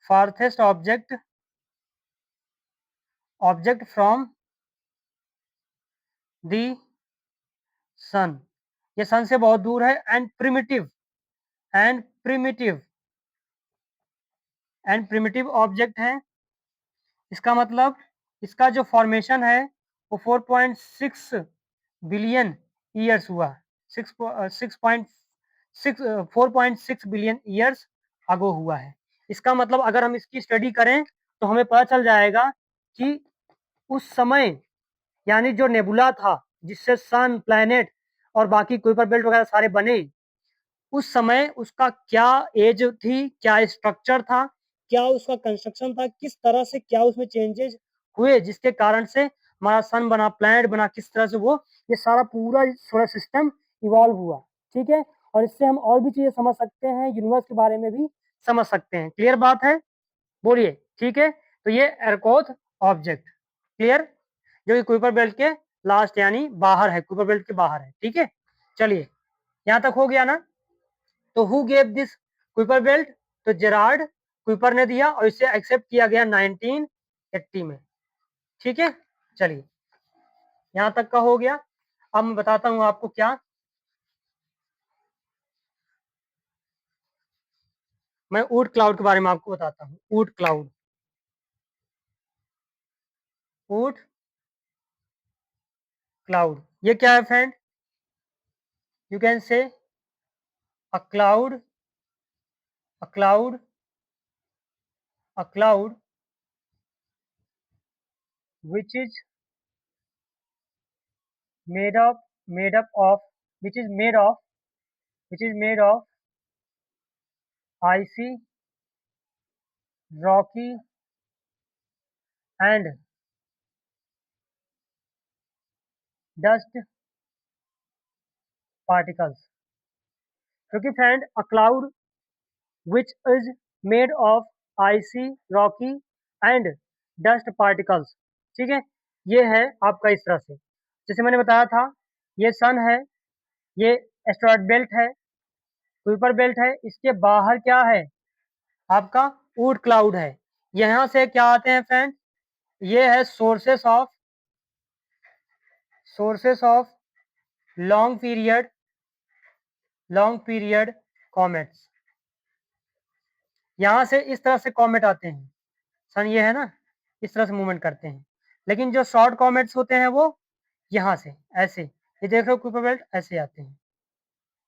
farthest object from the sun. ये सन से बहुत दूर है एंड प्रिमिटिव प्रिमिटिव ऑब्जेक्ट है। इसका मतलब इसका जो फॉर्मेशन है वो 4.6 बिलियन ईयर्स हुआ, 4.6 बिलियन ईयर्स अगो हुआ है। इसका मतलब अगर हम इसकी स्टडी करें तो हमें पता चल जाएगा कि उस समय यानी जो नेबुला था जिससे सन, प्लैनेट और बाकी कुइपर बेल्ट वगैरह सारे बने, उस समय उसका क्या एज थी, क्या स्ट्रक्चर था, क्या उसका कंस्ट्रक्शन था, किस तरह से क्या उसमें चेंजेस हुए जिसके कारण से हमारा सन बना, प्लैनेट बना, किस तरह से वो ये सारा पूरा सोलर सिस्टम इवॉल्व हुआ। ठीक है, और इससे हम और भी चीजें समझ सकते हैं, यूनिवर्स के बारे में भी समझ सकते हैं। क्लियर बात है? बोलिए। ठीक है, तो ये एरकोथ ऑब्जेक्ट क्लियर, जो कि कुइपर बेल्ट के लास्ट यानी बाहर है, कुइपर बेल्ट के बाहर है। ठीक है, चलिए यहां तक हो गया ना। तो who gave this Kuiper belt? तो जेरार्ड कुइपर ने दिया और इसे एक्सेप्ट किया गया 1980 में। ठीक है, चलिए यहां तक का हो गया। अब मैं बताता हूं आपको क्या, मैं ऊट क्लाउड के बारे में आपको बताता हूं। ऊट क्लाउड, ऊट क्लाउड ये क्या है friend? You can say a cloud, a cloud, a cloud which is made of made up of which is made of which is made of icy, rocky and dust particles। क्योंकि friend a cloud which is made of icy, rocky and dust particles, ठीक है, ये है आपका इस तरह से, जैसे मैंने बताया था, ये सन है, ये एस्टेरॉयड बेल्ट है, कुइपर बेल्ट है, इसके बाहर क्या है आपका ऊट क्लाउड है। यहाँ से क्या आते हैं फ्रेंड? ये है sources of long period comets. यहाँ से इस तरह से कॉमेट आते हैं, सन ये है ना, इस तरह से मूवमेंट करते हैं। लेकिन जो शॉर्ट कॉमेट्स होते हैं वो यहाँ से ऐसे, ये देख रहे हो कुइपर बेल्ट ऐसे आते हैं,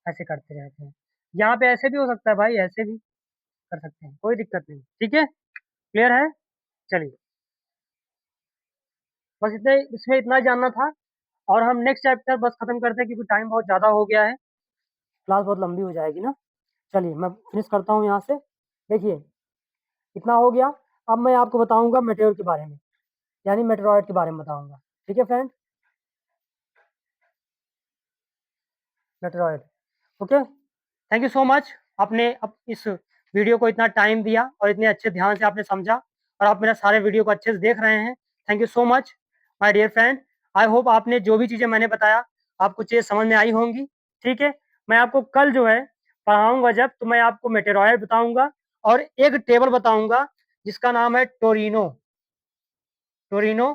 ऐसे करते रहते हैं। यहाँ पे ऐसे भी हो सकता है भाई, ऐसे भी कर सकते हैं, कोई दिक्कत नहीं। ठीक है, क्लियर है? चलिए बस इतने, इसमें इतना जानना था, और हम नेक्स्ट चैप्टर बस खत्म करते हैं क्योंकि टाइम बहुत ज़्यादा हो गया है, क्लास बहुत लंबी हो जाएगी ना। चलिए मैं फिनिश करता हूँ यहाँ से। देखिए इतना हो गया। अब मैं आपको बताऊंगा मेटेओर के बारे में, यानी मेटेरॉयड के बारे में बताऊंगा। ठीक है friend, meteoroid. Okay, thank you so much, आपने अब इस वीडियो को इतना टाइम दिया और इतने अच्छे ध्यान से आपने समझा, और आप मेरा सारे वीडियो को अच्छे से देख रहे हैं। Thank you so much my dear friend. I hope आपने जो भी चीज़ें मैंने बताया आपको चीज़ें समझ में आई होंगी। ठीक है, मैं आपको कल जो है पढ़ाऊंगा जब, तो मैं आपको मेटेरॉयड बताऊंगा और एक टेबल बताऊंगा जिसका नाम है टोरिनो, टोरिनो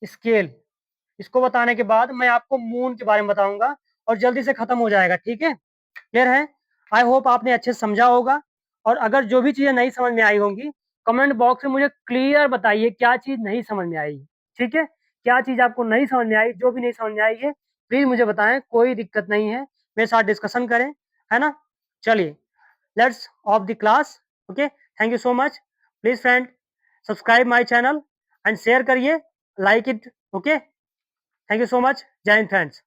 स्केल। इसको बताने के बाद मैं आपको मून के बारे में बताऊंगा और जल्दी से खत्म हो जाएगा। ठीक है, क्लियर है? आई होप आपने अच्छे से समझा होगा, और अगर जो भी चीज़ें नहीं समझ में आई होंगी कमेंट बॉक्स में मुझे क्लियर बताइए क्या चीज़ नहीं समझ में आई। ठीक है, क्या चीज़ आपको नहीं समझ में आई, जो भी नहीं समझ में आई है प्लीज़ मुझे बताएं, कोई दिक्कत नहीं है, मेरे साथ डिस्कशन करें, है ना। चलिए let's off the class. Okay, thank you so much. Please friend subscribe my channel and share करिए, like it. Okay, thank you so much. जय हिंद फ्रेंड्स।